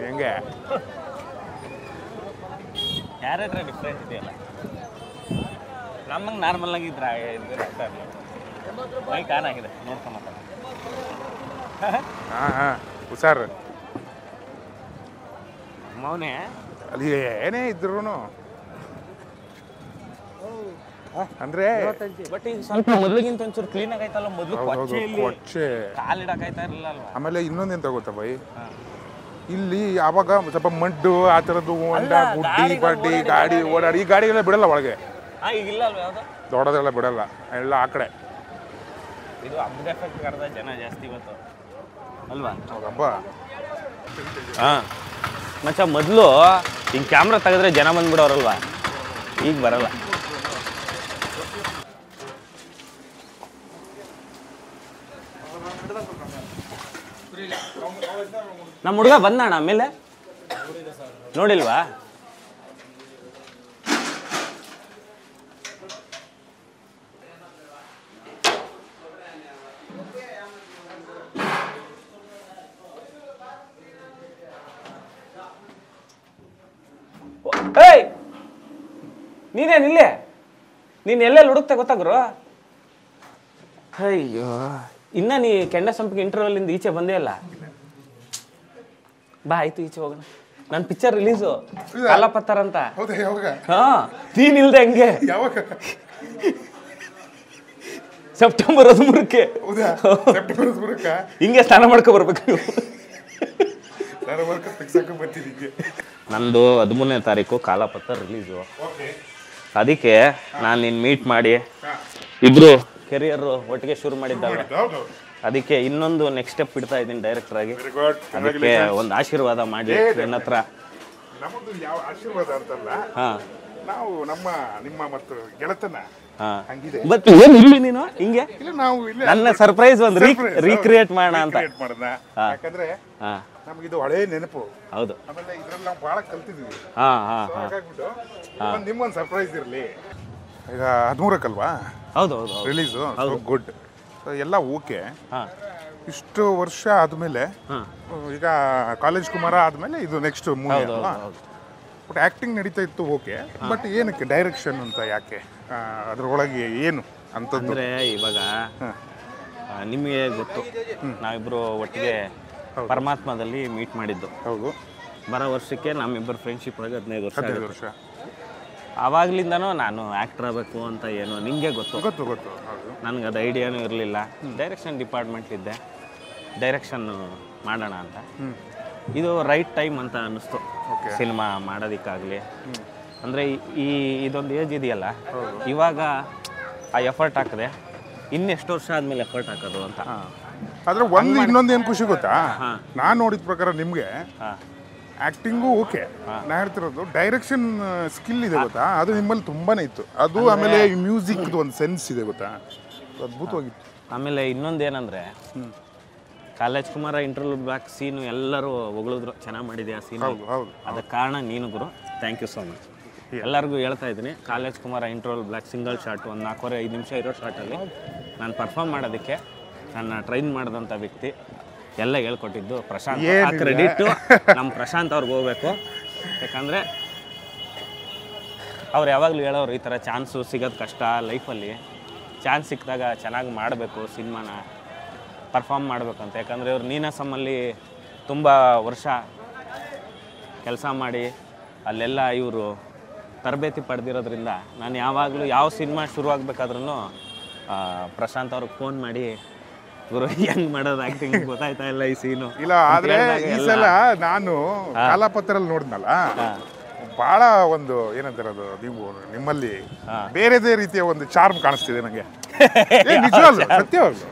ಹೆಂಗೆ character different ಇದೆಯಲ್ಲ ನಮ್ಮಂಗೆ normal ಆಗಿದ್ರೆ ಬೈಕ್ ಆನ್ ಆಗಿದೆ ನೋಡ್ಕೊಂಬ ಹಾಂ ಹುಷಾರು ಮೌನೇ ಅಲ್ಲಿ ಏನೇ ಇದ್ರು ಅಂದ್ರೆ ಬಟ್ ಈಗ ಸ್ವಲ್ಪ ಮೊದಲಿಗಿಂತ ಒಂಚೂರು ಕ್ಲೀನ್ ಆಗೈತಲ್ಲ ಮೊದಲು ಕೊಚ್ಚೆ ಕಾಲಿಡಕಾಯ್ತಾ ಇರಲಿಲ್ಲ ಅಲ್ವಾ ಆಮೇಲೆ ಇನ್ನೊಂದೇನು ಗೊತ್ತಾ ಬೈ ಇಲ್ಲಿ ಆವಾಗ ಸ್ವಲ್ಪ ಮಡ್ಡು ಆ ಥರದ್ದು ಹೊಂಡ ಗುಡ್ಡಿ ಬಡ್ಡಿ ಗಾಡಿ ಓಡಾಡಿ ಈ ಗಾಡಿಗೆಲ್ಲ ಬಿಡಲ್ಲ ಒಳಗೆ ಈಗಿಲ್ಲ ಅಲ್ವಾ ಯಾವುದು ದೊಡ್ಡದೆಲ್ಲ ಬಿಡಲ್ಲ ಎಲ್ಲ ಆ ಕಡೆ ಇದು ಹಬ್ಬದ ಎಫೆಕ್ಟ್ ಕರೆದ ಜನ ಜಾಸ್ತಿ ಇವತ್ತು ಅಲ್ವಾ ಹಬ್ಬ ಹಾಂ ಮಚ್ಚ ಮೊದಲು ಹಿಂಗೆ ಕ್ಯಾಮ್ರಾ ತೆಗೆದ್ರೆ ಜನ ಬಂದ್ಬಿಡೋರಲ್ವಾ ಈಗ ಬರಲ್ಲ ನಮ್ಮ ಹುಡುಗ ಬಂದಣ್ಣ ಆಮೇಲೆ ನೋಡಿಲ್ವಾ ಏಯ್ ನೀನೇನಿಲ್ಲೇ ನೀನು ಎಲ್ಲೆಲ್ಲಿ ಹುಡುಕ್ತೆ ಗೊತ್ತಾಗ್ರು ಅಯ್ಯೋ ಇನ್ನ ನೀ ಕೆಂಡ ಸಂಪಿಗೆ ಇಂಟರ್ವಲ್ಲಿಂದ ಈಚೆ ಬಂದೇ ಅಲ್ಲ ಬಾ ಆಯ್ತು ಈಚೆ ಹೋಗೋಣ ನನ್ನ ಪಿಕ್ಚರ್ ರಿಲೀಸು ಕಾಲಪತ್ತರ ಅಂತ ಹಾ ನೀನಿಲ್ದೆ ಹಂಗೆ ಸೆಪ್ಟೆಂಬರ್ 13ಕ್ಕೆ ಹಿಂಗೆ ಸ್ನಾನ ಮಾಡ್ಕೊ ಬರ್ಬೇಕು ನೀವು ನಂದು 13ನೇ ತಾರೀಕು ಕಾಲಪತ್ರ ರಿಲೀಸು ಅದಕ್ಕೆ ನಾನು ನಿನ್ನ ಮೀಟ್ ಮಾಡಿ ಇಬ್ರು ಕೆರಿಯರ್ ಒಟ್ಟಿಗೆ ಶುರು ಮಾಡಿದ್ದಾವೆ ಅದಕ್ಕೆ ಇನ್ನೊಂದು ನೆಕ್ಸ್ಟ್ ಸ್ಟೆಪ್ ಇಡ್ತಾ ಇದ್ದೀನಿ ಡೈರೆಕ್ಟರ್ ಆಗಿ ಅದಕ್ಕೆ ಒಂದು ಆಶೀರ್ವಾದ ಮಾಡಿ ನನ್ನ ಹತ್ರ ನಾವು ನಿಮ್ಮ ಮತ್ತು ಗೆಳತನ ಬಟ್ ಏನು ಇಲ್ಲಿ ನೀನು ಹಿಂಗೆ ನನ್ನ ಸರ್ಪ್ರೈಸ್ ಒಂದು ರೀಕ್ರಿಯೇಟ್ ಮಾಡೋಣ ಅಂತ ಯಾಕಂದ್ರೆ ನಮಗಿದು ಹಳೆ ನೆನಪು ಹೌದು ಆಮೇಲೆ ಇದ್ರಲ್ಲಿ ನಾವು ಬಹಳ ಕಲ್ತಿದ್ವಿ ನಿಮ್ಮೊಂದು ಸರ್ಪ್ರೈಸ್ ಇರಲಿ ಈಗ 13 ಹೌದು ಹೌದು ರಿಲೀಸು ಗುಡ್ ಎಲ್ಲ ಓಕೆ ಇಷ್ಟು ವರ್ಷ ಆದಮೇಲೆ ಈಗ ಕಾಲೇಜ್ ಕುಮಾರ ಆದಮೇಲೆ ಇದು ನೆಕ್ಸ್ಟ್ ಮೂವಿ ಅಲ್ವಾ ಬಟ್ ಆ್ಯಕ್ಟಿಂಗ್ ನಡೀತಾ ಇತ್ತು ಓಕೆ ಬಟ್ ಏನಕ್ಕೆ ಡೈರೆಕ್ಷನ್ ಅಂತ ಯಾಕೆ ಅದ್ರೊಳಗೆ ಏನು ಅಂತಂದ್ರೆ ಇವಾಗ ನಿಮಗೆ ಗೊತ್ತು ನಾವಿಬ್ಬರು ಒಟ್ಟಿಗೆ ಪರಮಾತ್ಮದಲ್ಲಿ ಮೀಟ್ ಮಾಡಿದ್ದು ಹೌದು ಬರೋ ವರ್ಷಕ್ಕೆ ನಮ್ಮಿಬ್ಬರು ಫ್ರೆಂಡ್ಶಿಪ್ ಒಳಗೆ 15 ವರ್ಷ ಆವಾಗ್ಲಿಂದನೂ ನಾನು ಆ್ಯಕ್ಟರ್ ಆಗಬೇಕು ಅಂತ ಏನೋ ನಿಮಗೆ ಗೊತ್ತು ನನಗೆ ಅದು ಐಡಿಯಾನೂ ಇರಲಿಲ್ಲ ಡೈರೆಕ್ಷನ್ ಡಿಪಾರ್ಟ್ಮೆಂಟ್ಲಿದ್ದೆ ಡೈರೆಕ್ಷನ್ ಮಾಡೋಣ ಅಂತ ಇದು ರೈಟ್ ಟೈಮ್ ಅಂತ ಅನ್ನಿಸ್ತು ಸಿನಿಮಾ ಮಾಡೋದಕ್ಕಾಗಲಿ ಅಂದರೆ ಇದೊಂದು ಏಜ್ ಇದೆಯಲ್ಲ ಇವಾಗ ಆ ಎಫರ್ಟ್ ಹಾಕಿದೆ ಇನ್ನೆಷ್ಟು ವರ್ಷ ಆದಮೇಲೆ ಎಫರ್ಟ್ ಹಾಕೋದು ಅಂತ ಆದರೆ ಒಂದು ಇನ್ನೊಂದು ಏನು ಖುಷಿ ಗೊತ್ತಾ ನಾನು ನೋಡಿದ ಪ್ರಕಾರ ನಿಮಗೆ ಆ್ಯಕ್ಟಿಂಗು ಓಕೆ ನಾ ಹೇಳ್ತಿರೋದು ಡೈರೆಕ್ಷನ್ ಸ್ಕಿಲ್ ಇದೆ ಗೊತ್ತಾ ಅದು ನಿಮ್ಮಲ್ಲಿ ತುಂಬಾನೇ ಇತ್ತು ಅದು ಆಮೇಲೆ ಮ್ಯೂಸಿಕ್ದು ಒಂದು ಸೆನ್ಸ್ ಇದೆ ಗೊತ್ತಾ ಅದ್ಭುತವಾಗಿತ್ತು ಆಮೇಲೆ ಇನ್ನೊಂದು ಏನಂದರೆ college Kumara interview back scene ಎಲ್ಲರೂ ಹೊಗಳಿದ್ರು ಚೆನ್ನಾಗಿ ಮಾಡಿದೆ ಆ ಸೀನು ಅದಕ್ಕೆ ಕಾರಣ ನೀನು ಗುರು ಥ್ಯಾಂಕ್ ಯು ಸೋ ಮಚ್ ಎಲ್ಲರಿಗೂ ಹೇಳ್ತಾ ಇದ್ದೀನಿ college Kumara interview black single shot ಒಂದು 4-5 ನಿಮಿಷ ಇರೋ ಶಾಟಲ್ಲಿ ನಾನು ಪರ್ಫಾರ್ಮ್ ಮಾಡೋದಕ್ಕೆ ನನ್ನ ಟ್ರೈನ್ ಮಾಡಿದಂಥ ವ್ಯಕ್ತಿ ಎಲ್ಲ ಹೇಳ್ಕೊಟ್ಟಿದ್ದು ಪ್ರಶಾಂತ್ ಆ ಕ್ರೆಡಿಟ್ಟು ನಮ್ಮ ಪ್ರಶಾಂತ್ ಅವ್ರಿಗೆ ಹೋಗ್ಬೇಕು ಯಾಕಂದರೆ ಅವ್ರು ಯಾವಾಗಲೂ ಹೇಳೋರು ಈ ಥರ ಚಾನ್ಸು ಸಿಗೋದು ಕಷ್ಟ ಲೈಫಲ್ಲಿ ಚಾನ್ಸ್ ಸಿಕ್ಕಿದಾಗ ಚೆನ್ನಾಗಿ ಮಾಡಬೇಕು ಸಿನಿಮಾನ ಪರ್ಫಾರ್ಮ್ ಮಾಡಬೇಕಂತ ಯಾಕಂದರೆ ಇವ್ರು ನೀನಾಸಮಲ್ಲಿ ತುಂಬ ವರ್ಷ ಕೆಲಸ ಮಾಡಿ ಅಲ್ಲೆಲ್ಲ ಇವರು ತರಬೇತಿ ಪಡೆದಿರೋದ್ರಿಂದ ನಾನು ಯಾವಾಗಲೂ ಯಾವ ಸಿನಿಮಾ ಶುರುವಾಗಬೇಕಾದ್ರೂ ಪ್ರಶಾಂತ್ ಅವ್ರಿಗೆ ಫೋನ್ ಮಾಡಿ ಗುರು ಹೆಂಗ್ ಮಾಡೋದು ಆಕ್ಟಿಂಗ್ ಗೊತ್ತಾಯ್ತಾ ಇಲ್ಲ ಈ ಸೀನು ಇಲ್ಲ ಆದ್ರೆ ಈ ಸಲ ನಾನು ಕಾಲಪತ್ರಲ್ಲಿ ನೋಡಿದ್ನಲ್ಲ ಬಹಳ ಒಂದು ಏನಂತಾರದು ನೀವು ನಿಮ್ಮಲ್ಲಿ ಬೇರೆದೇ ರೀತಿಯ ಒಂದು ಚಾರ್ಮ್ ಕಾಣಿಸ್ತಿದೆ ನನಗೆ ನಿಜವಾಗ್ಲು ಸತ್ಯವಾಗ್ಲು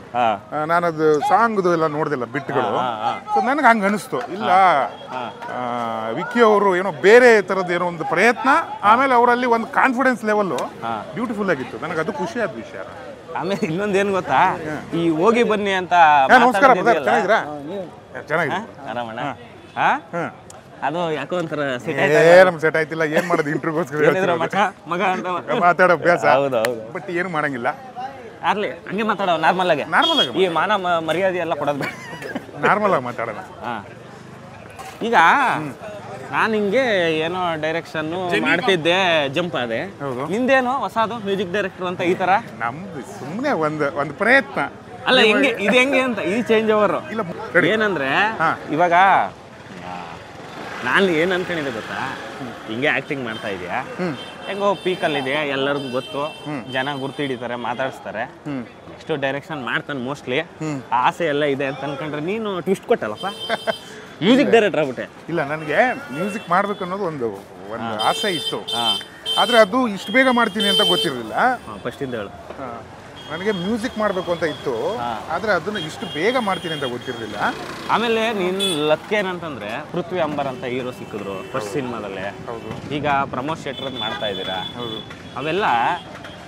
ನಾನದು ಸಾಂಗ್ದು ಎಲ್ಲ ನೋಡ್ದಿಲ್ಲ ಬಿಟ್ಗಳು ಸೊ ನನಗೆ ಹಂಗೆ ಅನಿಸ್ತು ಇಲ್ಲ ವಿಕ್ಕಿ ಅವರು ಏನೋ ಬೇರೆ ಥರದ್ದು ಏನೋ ಒಂದು ಪ್ರಯತ್ನ ಆಮೇಲೆ ಅವರಲ್ಲಿ ಒಂದು ಕಾನ್ಫಿಡೆನ್ಸ್ ಲೆವೆಲ್ಲು ಬ್ಯೂಟಿಫುಲ್ ಆಗಿತ್ತು ನನಗೆ ಅದು ಖುಷಿ ಆದ ವಿಷಯ ಆಮೇಲೆ ಇನ್ನೊಂದು ಏನು ಗೊತ್ತಾ ಈ ಹೋಗಿ ಬನ್ನಿ ಅಂತ ನಮಸ್ಕಾರ ಚೆನ್ನಾಗಿದೆ ಆರಾಮಣ್ಣ ಅದು ಯಾಕೋ ಒಂಥರ ನಮ್ ಸೆಟ್ ಆಯ್ತಿಲ್ಲ ಏನ್ ಮಾಡೋದು ಇಂಟರ್ವ್ಯೂಗೋಸ್ಕರ ಮಗ ಅಂತ ಮಾತಾಡೋ ಅಭ್ಯಾಸ ಹೌದು ಬಟ್ ಏನು ಮಾಡಂಗಿಲ್ಲ ಆಗ್ಲಿ ಹಂಗೆ ಮಾತಾಡೋ ನಾರ್ಮಲ್ ಆಗಿ ಈ ಮಾನ ಮರ್ಯಾದೆ ಎಲ್ಲ ಕೊಡೋದು ಬೇಡ ನಾರ್ಮಲ್ ಆಗಿ ಮಾತಾಡೋಣ ಈಗ ನಾನು ಹಿಂಗೆ ಏನೋ ಡೈರೆಕ್ಷನ್ ಮಾಡ್ತಿದ್ದೆ, ಜಂಪ್ ಆದೆ. ನಿಂದೇನೋ ಹೊಸದು ಮ್ಯೂಸಿಕ್ ಡೈರೆಕ್ಟರ್ ಅಂತ ಈ ತರ? ನಮ್ದು ಸುಮ್ಮನೆ ಒಂದು ಪ್ರಯತ್ನ. ಅಲ್ಲ ಹೆಂಗೆ ಇದು ಹೆಂಗೆ ಅಂತ ಈ ಚೇಂಜ್ ಓವರ್ ಏನಂದ್ರೆ ಇವಾಗ ನಾನು ಏನು ಅನ್ಕೊಂಡಿದ್ದೆ ಗೊತ್ತಾ, ಹಿಂಗೆ ಆಕ್ಟಿಂಗ್ ಮಾಡ್ತಾ ಇದೆಯಾ, ಹೆಂಗೋ ಪೀಕಲ್ಲಿದೆಯಾ, ಎಲ್ಲರಿಗೂ ಗೊತ್ತು, ಜನ ಗುರ್ತು ಹಿಡಿತಾರೆ, ಮಾತಾಡಿಸ್ತಾರೆ, ನೆಕ್ಸ್ಟ್ ಡೈರೆಕ್ಷನ್ ಮಾಡ್ತಾನೆ ಮೋಸ್ಟ್ಲಿ, ಆಸೆ ಎಲ್ಲ ಇದೆ ಅಂತ ಅನ್ಕೊಂಡ್ರೆ ನೀನು ಟ್ವಿಸ್ಟ್ ಕೊಟ್ಟಲ್ಲಪ್ಪ, ಮ್ಯೂಸಿಕ್ ಡೈರೆಕ್ಟರ್ ಆಗ್ಬಿಟ್ಟೆ. ಇಲ್ಲ, ನನಗೆ ಮ್ಯೂಸಿಕ್ ಮಾಡ್ಬೇಕು ಅನ್ನೋದು ಒಂದು ಆಸೆ ಇತ್ತು, ಆದ್ರೆ ಅದು ಇಷ್ಟು ಬೇಗ ಮಾಡ್ತೀನಿ ಅಂತ ಗೊತ್ತಿರಲಿಲ್ಲ. ಫಸ್ಟಿಂದ ಹೇಳು. ನನಗೆ ಮ್ಯೂಸಿಕ್ ಮಾಡಬೇಕು ಅಂತ ಇತ್ತು, ಆದ್ರೆ ಅದನ್ನ ಇಷ್ಟು ಬೇಗ ಮಾಡ್ತೀನಿ ಅಂತ ಗೊತ್ತಿರಲಿಲ್ಲ. ಆಮೇಲೆ ನಿನ್ನ ಲಕ್ ಏನಂತಂದ್ರೆ ಪೃಥ್ವಿ ಅಂಬರ್ ಅಂತ ಹೀರೋ ಸಿಕ್ಕಿದ್ರು ಫಸ್ಟ್ ಸಿನಿಮಾದಲ್ಲೇ. ಹೌದು. ಈಗ ಪ್ರಮೋದ್ ಶೆಟ್ರದ್ ಮಾಡ್ತಾ ಇದ್ದೀರಾ. ಹೌದು. ಅವೆಲ್ಲ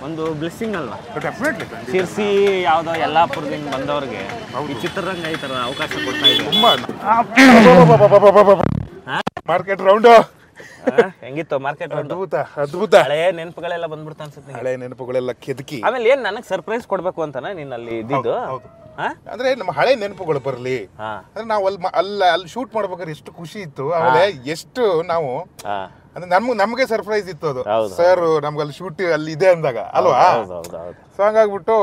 ಒಂದು ಬ್ಲೆಸ್ಸಿಂಗ್ ಅಲ್ವಾ? ಡೆಫಿನೆಟ್ಲಿ. ಶಿರ್ಸಿ ಯಾವುದೋ ಯಲ್ಲಾಪುರದಿಂದ ಬಂದವ್ರಿಗೆ ಈ ಚಿತ್ರರಂಗ ಈ ಥರ ಅವಕಾಶ ಕೊಡ್ತಾ ಇದೆ. ತುಂಬಾ ಮಾರ್ಕೆಟ್ ರೌಂಡು ಹೆಂಗಿತ್ತು ಮಾರ್ಕೆಟ್? ಅದ್ಭುತ ಅದ್ಭುತ. ಹಳೆ ನೆನಪುಗಳೆಲ್ಲ ಬಂದ್ಬಿಡ್ತಾ ಅನ್ಸುತ್ತೆ. ಹಳೆ ನೆನಪುಗಳೆಲ್ಲ ಕೆದಕಿ ಆಮೇಲೆ ಏನ್ ನನಗೆ ಸರ್ಪ್ರೈಸ್ ಕೊಡ್ಬೇಕು ಅಂತಾನ ನೀನ್ ಅಲ್ಲಿ ಇದ್ದಿದ್ದು? ಅಂದ್ರೆ ನಮ್ಮ ಹಳೆ ನೆನಪುಗಳು ಬರ್ಲಿ ಅಂದ್ರೆ ನಾವು ಅಲ್ಲಿ ಶೂಟ್ ಮಾಡ್ಬೇಕಾದ್ರೆ ಎಷ್ಟು ಖುಷಿ ಇತ್ತು, ಆಮೇಲೆ ಎಷ್ಟು ನಾವು ಅಂದ್ರೆ ನಮ್ಗೆ ಸರ್ಪ್ರೈಸ್ ಇತ್ತು ಅದು. ಸರ್ ನಮ್ಗೆ ಅಲ್ಲಿ ಶೂಟ್ ಅಲ್ಲಿ ಇದೆ ಅಂದಾಗ ಅಲ್ವಾ? ಸೊ ಹಂಗಾಗ್ಬಿಟ್ಟು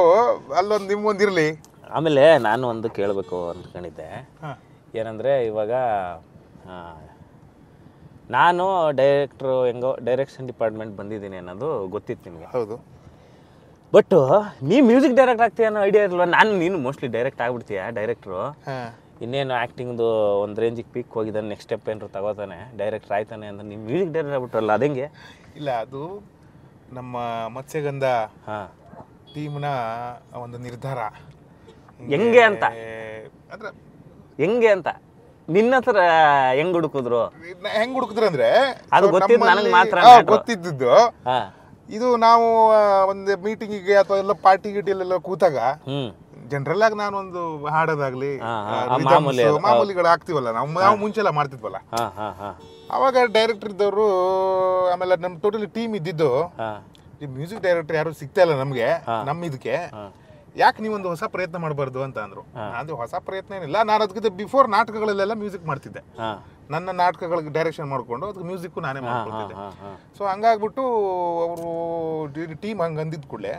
ಅಲ್ಲೊಂದು ನಿಮ್ಗೊಂದಿರ್ಲಿ. ಆಮೇಲೆ ನಾನು ಒಂದು ಕೇಳಬೇಕು ಅಂದ್ಕೊಂಡಿದ್ದೆ, ಏನಂದ್ರೆ ಇವಾಗ ನಾನು ಡೈರೆಕ್ಟ್ರು ಹೆಂಗೋ ಡೈರೆಕ್ಷನ್ ಡಿಪಾರ್ಟ್ಮೆಂಟ್ ಬಂದಿದ್ದೀನಿ ಅನ್ನೋದು ಗೊತ್ತಿತ್ತು ನಿಮಗೆ. ಹೌದು. ಬಟ್ ನೀ ಮ್ಯೂಸಿಕ್ ಡೈರೆಕ್ಟ್ ಆಗ್ತೀಯ ಅನ್ನೋ ಐಡಿಯಾ ಇರಲ್ವ? ನೀನು ಮೋಸ್ಟ್ಲಿ ಡೈರೆಕ್ಟ್ ಆಗ್ಬಿಡ್ತೀಯ ಡೈರೆಕ್ಟ್ರು, ಇನ್ನೇನು ಆ್ಯಕ್ಟಿಂಗ್ದು ಒಂದು ರೇಂಜಿಗೆ ಪೀಕ್ ಹೋಗಿದ್ದಾನೆ, ನೆಕ್ಸ್ಟ್ ಸ್ಟೆಪ್ ಏನಾರು ತಗೋತಾನೆ, ಡೈರೆಕ್ಟರ್ ಆಯ್ತಾನೆ ಅಂತ ನೀವು ಮ್ಯೂಸಿಕ್ ಡೈರೆಕ್ಟರ್ ಆಗ್ಬಿಟ್ರಲ್ಲ, ಅದಂಗೆ? ಇಲ್ಲ, ಅದು ನಮ್ಮ ಮತ್ಸ್ಯಗಂಧ ಟೀಮ್ನ ಒಂದು ನಿರ್ಧಾರ. ಹೆಂಗೆ ಅಂತ ಅಂದ್ರೆ ಹೆಂಗೆ ಅಂತ ನಿನ್ನ ಹತ್ರ ಹೆಂಗ್ ಹುಡುಕಿದ್ರು? ಹೆಂಗ್ ಹುಡುಕಿದ್ರು ಅಂದ್ರೆ ಅದು ಗೊತ್ತಿದ್ದು ನನಗೆ ಮಾತ್ರ ಗೊತ್ತಿದ್ದು. ಇದು ನಾವು ಒಂದು ಮೀಟಿಂಗಿಗೆ ಅಥವಾ ಎಲ್ಲ ಪಾರ್ಟಿ ಗಿಟಿಯಲ್ಲೆಲ್ಲ ಕೂತಾಗ ಜನರಲ್ ಆಗಿ ನಾನೊಂದು ಹಾಡೋದಾಗ್ಲಿ ಮಾಮೂಲಿಗಳು ಆಗ್ತೀವಲ್ಲ, ನಾವು ಮುಂಚೆಲ್ಲ ಮಾಡ್ತಿದ್ವಲ್ಲ, ಅವಾಗ ಡೈರೆಕ್ಟರ್ ಇದ್ದವರು, ಆಮೇಲೆ ನಮ್ ಟೋಟಲಿ ಟೀಮ್ ಇದ್ದಿದ್ದು, ಈ ಮ್ಯೂಸಿಕ್ ಡೈರೆಕ್ಟರ್ ಯಾರು ಸಿಗ್ತಾ ಇಲ್ಲ ನಮ್ಗೆ, ಇದಕ್ಕೆ ಯಾಕೆ ನೀವೊಂದು ಹೊಸ ಪ್ರಯತ್ನ ಮಾಡಬಾರ್ದು ಅಂತ ಅಂದ್ರು. ಅದು ಹೊಸ ಪ್ರಯತ್ನ ಏನಿಲ್ಲ, ನಾನು ಅದಕ್ಕಿಂತ ಬಿಫೋರ್ ನಾಟಕಗಳಲ್ಲೆಲ್ಲ ಮ್ಯೂಸಿಕ್ ಮಾಡ್ತಿದ್ದೆ, ನನ್ನ ನಾಟಕಗಳಿಗೆ ಡೈರೆಕ್ಷನ್ ಮಾಡ್ಕೊಂಡು ಅದಕ್ಕೆ ಮ್ಯೂಸಿಕ್ ನಾನೇ ಮಾಡ್ಕೊಳ್ತಿದ್ದೆ. ಸೊ ಹಂಗಾಗ್ಬಿಟ್ಟು ಅವರು ಟೀಮ್ ಹಂಗೆ ಅಂದಿದ್ ಕೂಡಲೇ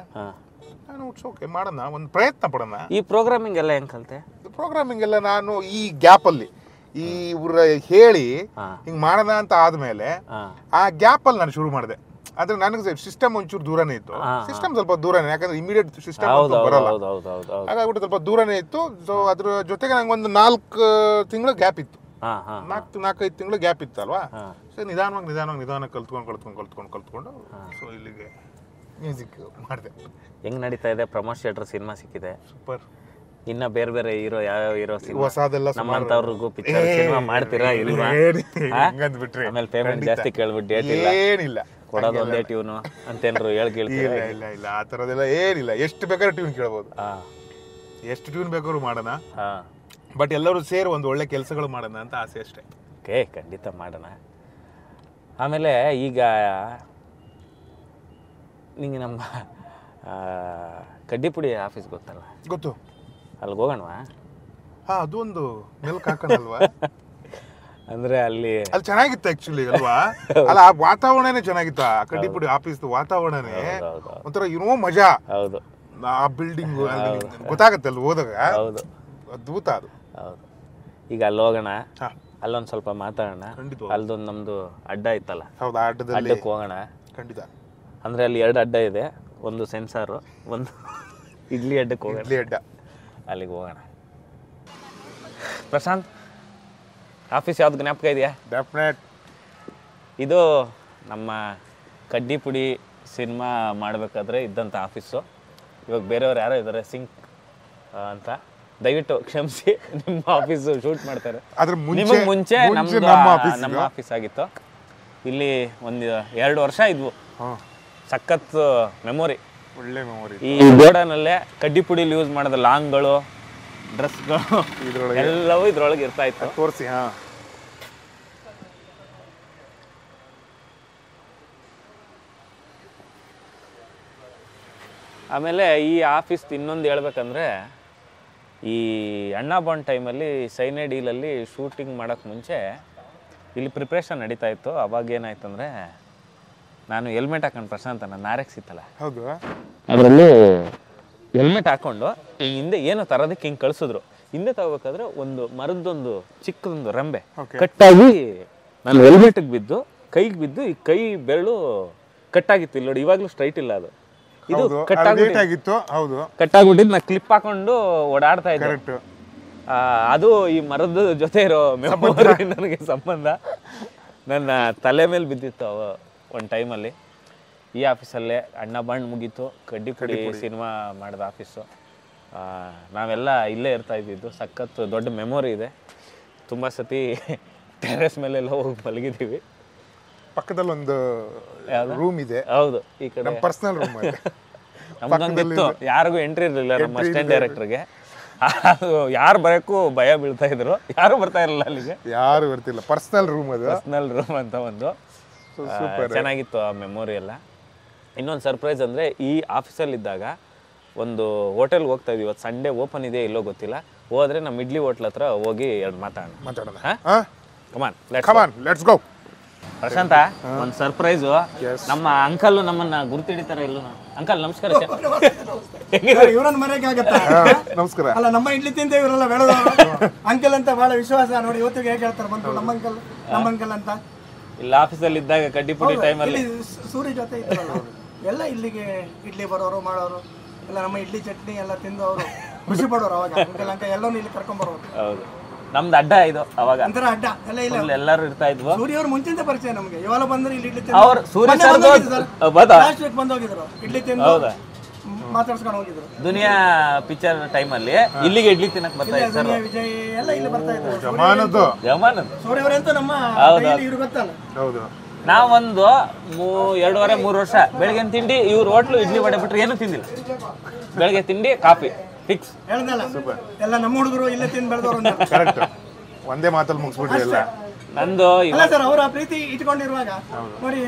ನಾನು ಓಕೆ ಮಾಡೋಣ, ಒಂದು ಪ್ರಯತ್ನ ಪಡೋಣ. ಈ ಪ್ರೋಗ್ರಾಮಿಂಗ್ ಎಲ್ಲ ಹೆಂಗ್ ಕಲಿತೆ? ಪ್ರೋಗ್ರಾಮಿಂಗ್ ಎಲ್ಲ ನಾನು ಈ ಗ್ಯಾಪಲ್ಲಿ ಈ ಊರ ಹೇಳಿ ಹಿಂಗ್ ಮಾಡೋಣ ಅಂತ ಆದ್ಮೇಲೆ ಆ ಗ್ಯಾಪಲ್ಲಿ ನಾನು ಶುರು ಮಾಡಿದೆ. ಆದ್ರೆ ನನಗೆ ಸಿಸ್ಟಮ್ ಒಂಚೂರು ದೂರನೇ ಇತ್ತು, ಸಿಸ್ಟಮ್ ಸ್ವಲ್ಪ ದೂರನೇ, ಯಾಕಂದ್ರೆ ಇಮಿಡಿಯೇಟ್ ಸಿಸ್ಟಮ್ ಬರಲ್ಲ, ಹಾಗಾಗ್ಬಿಟ್ಟು ಸ್ವಲ್ಪ ದೂರನೇ ಇತ್ತು. ಸೊ ಅದ್ರ ಜೊತೆಗೆ ನಂಗೆ ಒಂದು 4 ತಿಂಗಳು ಗ್ಯಾಪ್ ಇತ್ತು, 4-5 ತಿಂಗಳು ಗ್ಯಾಪ್ ಇತ್ತು ಅಲ್ವಾ? ಸೊ ನಿಧಾನವಾಗಿ ಕಲ್ತ್ಕೊಂಡು ಸೊ ಇಲ್ಲಿಗೆ ಮ್ಯೂಸಿಕ್ ಮಾಡಿದೆ. ಹೆಂಗ್ ನಡೀತಾ ಇದೆ? ಪ್ರಮೋದ್ ಶೆಟ್ರ್ ಸಿನಿಮಾ ಸಿಕ್ಕಿದೆ, ಸೂಪರ್. ಇನ್ನ ಬೇರೆ ಬೇರೆ ಹೀರೋ ಯಾವ ಹೀರೋ ಹೊಸದೆಲ್ಲ ನಮ್ಮಂತವ್ರಿಗೂ ಪಿಕ್ಚರ್ ಸಿನಿಮಾ ಮಾಡ್ತೀರಾ ಇಲ್ವಾ? ಆಮೇಲೆ ಪೇಮೆಂಟ್ ಜಾಸ್ತಿ ಕೇಳ್ಬಿಟ್ಟು ಡೇಟ್ ಇಲ್ಲ, ಏನಿಲ್ಲ, ಕೊಡೋದು ಒಂದೇ ಟ್ಯೂನು ಅಂತೇನ್ರು ಹೇಳ್ತೀರಾ? ಇಲ್ಲ ಆ ಥರದೆಲ್ಲ ಏನಿಲ್ಲ, ಎಷ್ಟು ಬೇಕಾದ್ರೂ ಟ್ಯೂನ್ ಕೇಳ್ಬೋದು, ಎಷ್ಟು ಟ್ಯೂನ್ ಬೇಕಾದ್ರೂ ಮಾಡೋಣ, ಬಟ್ ಎಲ್ಲರೂ ಸೇರಿ ಒಂದು ಒಳ್ಳೆ ಕೆಲಸಗಳು ಮಾಡೋಣ ಅಂತ ಆಸೆ ಅಷ್ಟೇ. ಓಕೆ, ಖಂಡಿತ ಮಾಡೋಣ. ಆಮೇಲೆ ಈಗ ನಿಂಗೆ ನಮ್ಮ ಕಡ್ಡಿಪುಡಿ ಆಫೀಸ್ ಗೊತ್ತಲ್ಲ? ಗೊತ್ತು. ಅಲ್ಲಿಗೆ ಹೋಗೋಣವಾ? ಅದು ಒಂದು ಮೆಲ್ಕ್ ಹಾಕೋಣಲ್ವಾ? ಅಂದ್ರೆ ಅಲ್ಲಿ ಚೆನ್ನಾಗಿತ್ತು ಆಕ್ಚುಲಿ ಅಲ್ವಾ? ಅಲ್ಲ, ಆ ವಾತಾವರಣನೇ ಚೆನ್ನಾಗಿತ್ತು, ಆ ಕಡ್ಡಿಪುಡಿ ಆಫೀಸ್ ವಾತಾವರಣನೇ ಒಂಥರ ಏನೋ ಮಜಾ. ಹೌದು, ಆ ಬಿಲ್ಡಿಂಗ್ ಗೊತ್ತಾಗತ್ತೆ ಅಲ್ಲಿ ಹೋದಾಗ. ಹೌದು, ಅದ್ಭುತ ಅದು. ಹೌದು. ಈಗ ಅಲ್ಲಿ ಹೋಗೋಣ, ಅಲ್ಲೊಂದು ಸ್ವಲ್ಪ ಮಾತಾಡೋಣ. ಅಲ್ಲದೊಂದು ನಮ್ದು ಅಡ್ಡ ಇತ್ತಲ್ಲ, ಅಡ್ಡಕ್ಕೆ ಹೋಗೋಣ ಖಂಡಿತ. ಅಂದ್ರೆ ಅಲ್ಲಿ 2 ಅಡ್ಡ ಇದೆ, ಒಂದು ಸೆನ್ಸಾರು, ಒಂದು ಇಡ್ಲಿ ಅಡ್ಡಕ್ಕೆ ಹೋಗೋಣ. ಇಡ್ಲಿ ಅಡ್ಡ, ಅಲ್ಲಿಗೆ ಹೋಗೋಣ. ಪ್ರಶಾಂತ್, ಆಫೀಸ್ ಯಾವ್ದು ಜ್ಞಾಪಕ ಇದೆಯಾ? ಡೆಫಿನೆಟ್. ಇದು ನಮ್ಮ ಕಡ್ಡಿಪುಡಿ ಸಿನಿಮಾ ಮಾಡಬೇಕಾದ್ರೆ ಇದ್ದಂಥ ಆಫೀಸು. ಇವಾಗ ಬೇರೆಯವ್ರು ಯಾರೋ ಇದ್ದಾರೆ ಸಿಂಕ್ ಅಂತ, ದಯವಿಟ್ಟು ಕ್ಷಮಿಸಿ, ನಿಮ್ಮ ಆಫೀಸು ಶೂಟ್ ಮಾಡ್ತಾರೆ. ನಿಮಗೆ ಮುಂಚೆ ನಮ್ಮ ಆಫೀಸ್ ಆಗಿತ್ತು. ಇಲ್ಲಿ ಒಂದು 2 ವರ್ಷ ಇದ್ವು, ಸಖತ್ ಮೆಮೊರಿ, ಒಳ್ಳೆ ಮೆಮೊರಿ. ಈ ಗೋಡನಲ್ಲೇ ಕಡ್ಡಿಪುಡಿಲಿ ಯೂಸ್ ಮಾಡೋದು ಲಾಂಗ್ಗಳು, ಡ್ರೆಸ್ಗಳು ಎಲ್ಲವೂ ಇದ್ರೊಳಗೆ ಇರ್ತಾ ಇತ್ತು. ತೋರಿಸಿ. ಆಮೇಲೆ ಈ ಆಫೀಸ್ ಇನ್ನೊಂದು ಹೇಳ್ಬೇಕಂದ್ರೆ, ಈ ಅಣ್ಣಾ ಬಾಂಡ್ ಟೈಮಲ್ಲಿ ಸೈನೆ ಡೀಲಲ್ಲಿ ಶೂಟಿಂಗ್ ಮಾಡೋಕ್ಕೆ ಮುಂಚೆ ಇಲ್ಲಿ ಪ್ರಿಪ್ರೇಷನ್ ನಡೀತಾ ಇತ್ತು. ಅವಾಗ ಏನಾಯ್ತು ಅಂದರೆ ನಾನು ಹೆಲ್ಮೆಟ್ ಹಾಕೊಂಡು ಪ್ರಶಾಂತ್ ನನ್ನ ನಾರೆಕ್ಸ್ ಇತ್ತಲ್ಲ, ಹೌದು, ಅದರಲ್ಲಿ ಹೆಲ್ಮೆಟ್ ಹಾಕ್ಕೊಂಡು ಹಿಂಗೆ ಹಿಂದೆ ಏನೋ ತರೋದಕ್ಕೆ ಹಿಂಗೆ ಕಳಿಸಿದ್ರು. ಹಿಂದೆ ತಗೋಬೇಕಾದ್ರೆ ಒಂದು ಮರದೊಂದು ಚಿಕ್ಕದೊಂದು ರೆಂಬೆ ಕಟ್ಟಾಗಿ ನಾನು ಹೆಲ್ಮೆಟ್ಗೆ ಬಿದ್ದು ಕೈಗೆ ಬಿದ್ದು ಈ ಕೈ ಬೆರಳು ಕಟ್ಟಾಗಿತ್ತು. ಇಲ್ಲಿ ನೋಡಿ, ಇವಾಗಲೂ ಸ್ಟ್ರೈಟ್ ಇಲ್ಲ ಅದು. ಇದು ಕಟ್ಟಾಗಿತ್ತು. ಹೌದು, ಕಟ್ಟಾಗ್ಬಿಟ್ಟಿದ್ದು ನಾ ಕ್ಲಿಪ್ ಹಾಕೊಂಡು ಓಡಾಡ್ತಾ ಇದ್ದೆ. ಅದು ಈ ಮರದ ಜೊತೆ ಇರೋ ಮೆಮೊರಿ ನನಗೆ ಸಂಬಂಧ. ನನ್ನ ತಲೆ ಮೇಲೆ ಬಿದ್ದಿತ್ತು ಒಂದು ಟೈಮಲ್ಲಿ. ಈ ಆಫೀಸಲ್ಲೇ ಅಣ್ಣ ಬಾಂಡ್ ಮುಗೀತು, ಕಡ್ಡಿಪುಡಿ ಸಿನಿಮಾ ಮಾಡಿದ ಆಫೀಸು. ನಾವೆಲ್ಲ ಇಲ್ಲೇ ಇರ್ತಾ ಇದ್ದಿದ್ದು. ಸಖತ್ ದೊಡ್ಡ ಮೆಮೊರಿ ಇದೆ. ತುಂಬ ಸತಿ ಟೆರೆಸ್ ಮೇಲೆಲ್ಲ ಹೋಗಿ ಮಲಗಿದ್ದೀವಿ. ಪಕ್ಕದಲ್ಲಿ ಒಂದು ರೂಮ್ ಇದೆ. ಹೌದು, ಈ ಕಡೆ ಪರ್ಸನಲ್ ರೂಮ್ ನಮ್ದೊಂದಿತ್ತು. ಯಾರಿಗೂ ಎಂಟ್ರಿ ಇರಲಿಲ್ಲ ನಮ್ಮ ಅಸಿಸ್ಟೆಂಟ್ ಡೈರೆಕ್ಟರ್ಗೆ. ಯಾರು ಬರೋಕ್ಕೂ ಭಯ ಬೀಳ್ತಾ ಇದ್ರು, ಯಾರು ಬರ್ತಾ ಇರಲಿಲ್ಲ ಅಲ್ಲಿಗೆ. ಯಾರು ಬರ್ತಿಲ್ಲ. ಪರ್ಸನಲ್ ರೂಮ್ ಅದು, ಪರ್ಸನಲ್ ರೂಮ್ ಅಂತ ಒಂದು ಚೆನ್ನಾಗಿತ್ತು ಆ ಮೆಮೊರಿ ಎಲ್ಲ. ಇನ್ನೊಂದು ಸರ್ಪ್ರೈಸ್ ಅಂದರೆ, ಈ ಆಫೀಸಲ್ಲಿದ್ದಾಗ ಒಂದು ಹೋಟೆಲ್ಗೆ ಹೋಗ್ತಾ ಇದ್ವಿ. ಇವತ್ತು ಸಂಡೇ ಓಪನ್ ಇದೆ ಇಲ್ಲೋ ಗೊತ್ತಿಲ್ಲ. ಹೋದ್ರೆ ನಮ್ಮ ಇಡ್ಲಿ ಹೋಟ್ಲ್ ಹತ್ರ ಹೋಗಿ ಎರಡು ಮಾತಾಡೋಣ. Come on let's go. ಪ್ರಶಾಂತ, ಒಂದು ಸರ್ಪ್ರೈಸು. ನಮ್ಮ ಅಂಕಲ್ ನಮ್ಮನ್ನ ಗುರ್ತಿಡಿತಾರೆ ಇಲ್ಲೂ. ಅಂಕಲ್ ನಮಸ್ಕಾರ. ಇವ್ರನ್ನ ಮರೆಯಕ್ಕಾಗತ್ತಾ? ನಮಸ್ಕಾರ. ಅಲ್ಲ, ನಮ್ಮ ಇಡ್ಲಿ ತಿಂತ ಇವರೆಲ್ಲ ಬೆಳೆದ ಅಂಕಲ್ ಅಂತ ಬಹಳ ವಿಶ್ವಾಸ. ನೋಡಿ, ಇವತ್ತಿಗೆ ಹೇಗೆ ಹೇಳ್ತಾರೆ ಬಂತು ನಮ್ಮ ಅಂಕಲ್ ಅಂತ. ಇಲ್ಲ, ಆಫೀಸಲ್ಲಿ ಇದ್ದಾಗ ಕಡ್ಡಿಪುಡಿ ಟೈಮಲ್ಲಿ ಸೂರ್ಯ ಜೊತೆ ಇದ್ರಲ್ಲ, ಎಲ್ಲ ಇಲ್ಲಿಗೆ ಇಡ್ಲಿ ಬರೋರು ಮಾಡೋರು ಎಲ್ಲ ನಮ್ಮ ಇಡ್ಲಿ ಚಟ್ನಿ ಎಲ್ಲ ತಿಂದು ಅವರು ಖುಷಿ ಪಡೋರು. ಅವಾಗ ಅಂಕಲ್ ಎಲ್ಲರೂ ಇಲ್ಲಿ ಕರ್ಕೊಂಡ್ ಬರೋರು. ಹೌದು, ನಮ್ದು ಅಡ್ಡ ಇದು. ಅವಾಗ ಅಂತರ ಅಡ್ಡ ಎಲ್ಲ ಇಲ್ಲ, ಎಲ್ಲರೂ ಇರ್ತಾ ಇದ್ವು. ಸೂರ್ಯ ಅವ್ರು ಮುಂಚಿಂದ ಪರಿಚಯ ನಮ್ಗೆ. ಇವಾಗ ಬಂದ್ರೆ ಇಲ್ಲಿ ಇಡ್ಲಿ ಅವ್ರು ಸೂರ್ಯ ಬಂದೋಗಿದ್ರು, ಇಡ್ಲಿ ತಿಂದು ಮಾತಾಡ್ಸ್ಕೊಂಡು ಹೋಗಿದ್ರು. ದುನಿಯಾ ಪಿಕ್ಚರ್ ಟೈಮಲ್ಲಿ ಇಲ್ಲಿಗೆ ಇಡ್ಲಿ ತಿನ್ನಕ್ ಬರ್ತಾ ಇದ್ರು. ವಿಜಯ್ ಎಲ್ಲ ಇಲ್ಲಿ ಬರ್ತಾ ಇದ್ರು. ಸೂರ್ಯ ಅವರಂತೂ ನಮ್ಮ ಇವ್ರು ಗೊತ್ತಲ್ಲ. ಹೌದು, ನಾವೊಂದು 2.5-3 ವರ್ಷ ಬೆಳಗ್ಗೆ ತಿಂಡಿ ಇವ್ರು ಹೋಟ್ಲು ಇಡ್ಲಿ ವಡೆ ಬಿಟ್ರೆ ಏನು ತಿಂದಿಲ್ಲ. ಬೆಳಗ್ಗೆ ತಿಂಡಿ ಕಾಫಿ ಫಿಕ್ಸ್. ಹೇಳ್ದಲ್ಲ, ಎಲ್ಲ ನಮ್ಮ ಹುಡುಗರು ಇಲ್ಲೇ ತಿಂದು ಬೆಳೆದವರು. ಕರೆಕ್ಟ್, ಒಂದೇ ಮಾತಲ್ಲಿ ಮುಗಿಸ್ಬಿಟ್ರಿ ಎಲ್ಲ. ನಂದು ಇಲ್ಲ ಸರ್, ಅವರ ಪ್ರೀತಿ ಇಟ್ಕೊಂಡಿರುವಾಗ ನೋಡಿ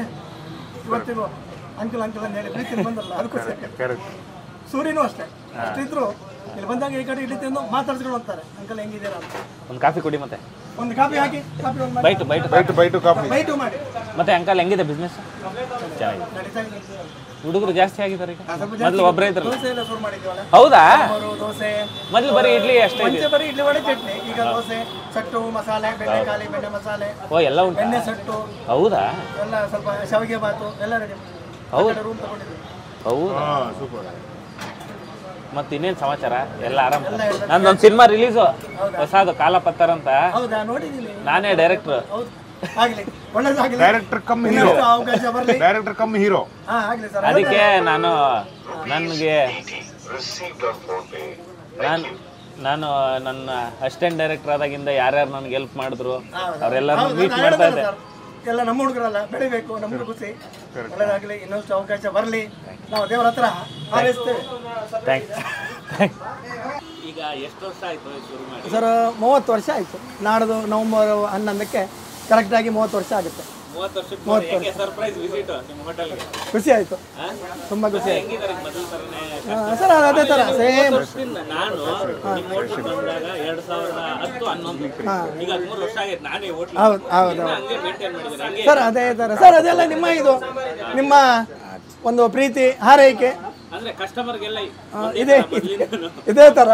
ಇವತ್ತಿಗೂ ಅಂಕಲ್ ಅಂತ ಹೇಳಿ ಪ್ರೀತಿ ಬಂದಲ್ಲ. ಅದಕ್ಕೋಸ್ಕರ ಸೂರ್ಯನೂ ಅಷ್ಟೇ, ಅಷ್ಟಿದ್ರು ಇಲ್ಲಿ ಬಂದಾಗ ಈ ಕಡೆ ಇಡ್ಲಿ ತಿಂದು ಮಾತಾಡ್ಸ್ಕೊಂಡು ಹೋಗ್ತಾರೆ. ಅಂಕಲ್ ಹೆಂಗಿದ್ದೀರಾ ಅಂತ. ಒಂದು ಕಾಫಿ ಕುಡಿ, ಮತ್ತೆ ಒಂದು ಕಾಫಿ ಹಾಕಿ, ಕಾಫಿ ಒಂದು ಬೈಟು ಮಾಡಿ. ಮತ್ತೆ ಅಂಕಲ್ ಹೆಂಗಿದೆ ಬಿಸ್ನೆಸ್? ನಡೀತಾ ಇದೆ. ಹುಡುಗರು ಜಾಸ್ತಿ ಆಗಿದ್ದಾರೆ ಈಗ. ಮೊದಲು ಒಬ್ಬರೇ ಇದ್ರು. ದೋಸೆ ಎಲ್ಲ ಶುರು ಮಾಡಿದ್ವಲ್ಲ. ಹೌದಾ? ದೋಸೆ ಮೊದಲು ಬರೀ ಇಡ್ಲಿ ಅಷ್ಟೇ ಇದೆ. ಬರೀ ಇಡ್ಲಿ ವಡೆ ಚಟ್ನಿ. ಈಗ ದೋಸೆ, ಸಟ್ಟು, ಮಸಾಲೆ, ಬೆಣ್ಣೆಕಾಲಿ, ಬೆಣ್ಣೆ ಮಸಾಲೆ, ಎಲ್ಲ ಉಂಟು. ಬೆಣ್ಣೆ ಸಟ್ಟು. ಹೌದಾ? ಎಲ್ಲ ಸ್ವಲ್ಪ ಶಾವಿಗೆ ಬಾತು ಎಲ್ಲ ರೆಡಿ. ಹೌದು, ರೂಮ್ ತಗೊಂಡಿದ್ವಿ. ಹೌದಾ? ಮತ್ತೆ ಇನ್ನೇನು ಸಮಾಚಾರ? ಎಲ್ಲ ಆರಾಮ. ನಂದೊಂದು ಸಿನಿಮಾ ರಿಲೀಸು ಹೊಸದು, ಕಾಲಪತ್ತರ ಅಂತ. ಹೌದಾ? ನೋಡಿದ್ದೀನಿ. ನಾನೇ ಡೈರೆಕ್ಟರ್. ಆಗ್ಲಿ, ಒಳ್ಳೇದಾಗ್ಲಿ. Director come hero. ಅವಕಾಶ ಬರ್ಲಿ. Director come hero. ಆಗ್ಲಿ ಸರ್. ಅದಕ್ಕೆ ನನಗೆ ನಾನು ನನ್ನ ಅಸಿಸ್ಟೆಂಟ್ ಡೈರೆಕ್ಟರ್ ಆದಾಗಿಂದ ಯಾರ್ಯಾರು ನನಗೆ ಹೆಲ್ಪ್ ಮಾಡಿದ್ರು ಅವರೆಲ್ಲರೂ ಮೀಟ್ ಮಾಡ್ತಾ ಇದ್ದೆ. ಎಲ್ಲ ನಮ್ಮ ಹುಡುಗರಲ್ಲ, ಬೆಳಿಬೇಕು, ನಮ್ಗೆ ಖುಷಿ. ಒಳ್ಳೇದಾಗ್ಲಿ, ಇನ್ನೊಂದು ಅವಕಾಶ ಬರಲಿ. ನಾವು ದೇವರ ಹತ್ರ ಹಾರೈಸ್ತೇವೆ. ಈಗ ಎಷ್ಟು ವರ್ಷ ಆಯ್ತು ಶುರು ಮಾಡಿ? ಸರ್ 30 ವರ್ಷ ಆಯ್ತು. ನಾಡ್ದು ನವೆಂಬರ್ 11ಕ್ಕೆ ಕರೆಕ್ಟಾಗಿ 30 ವರ್ಷ ಆಗುತ್ತೆ. 30 ವರ್ಷ ಸರ್ಪ್ರೈಸ್ ವಿಸಿಟ್ ನಿಮ್ಮ ಹೋಟೆಲ್ಗೆ. ಖುಷಿ ಆಯ್ತು, ತುಂಬಾ ಖುಷಿ ಆಯ್ತು ಹೆಂಗಿದ್ದಾರೆ ಮೊದಲ ತರನೇ? ಸರ್ ಅದೇ ತರ ಸೇಮ್. ನಾನು ನಿಮ್ಮ ಹೋಟೆಲ್ ಬಂದಾಗ 2010-11 ಈಗ 13 ವರ್ಷ ಆಗೈತೆ ನಾನೇ ಹೋಟೆಲ್. ಹೌದು ಹೌದು ಹಂಗೆ ಮೇಂಟೈನ್ ಮಾಡಿದ್ದೀನಿ ಸರ್. ಅದೇ ತರ ಸರ್, ಅದೆಲ್ಲ ನಿಮ್ಮ ಒಂದು ಪ್ರೀತಿ ಹಾರೈಕೆ ಅಂದ್ರೆ ಕಸ್ಟಮರ್ಗೆಲ್ಲ ಇದೇ ತರ.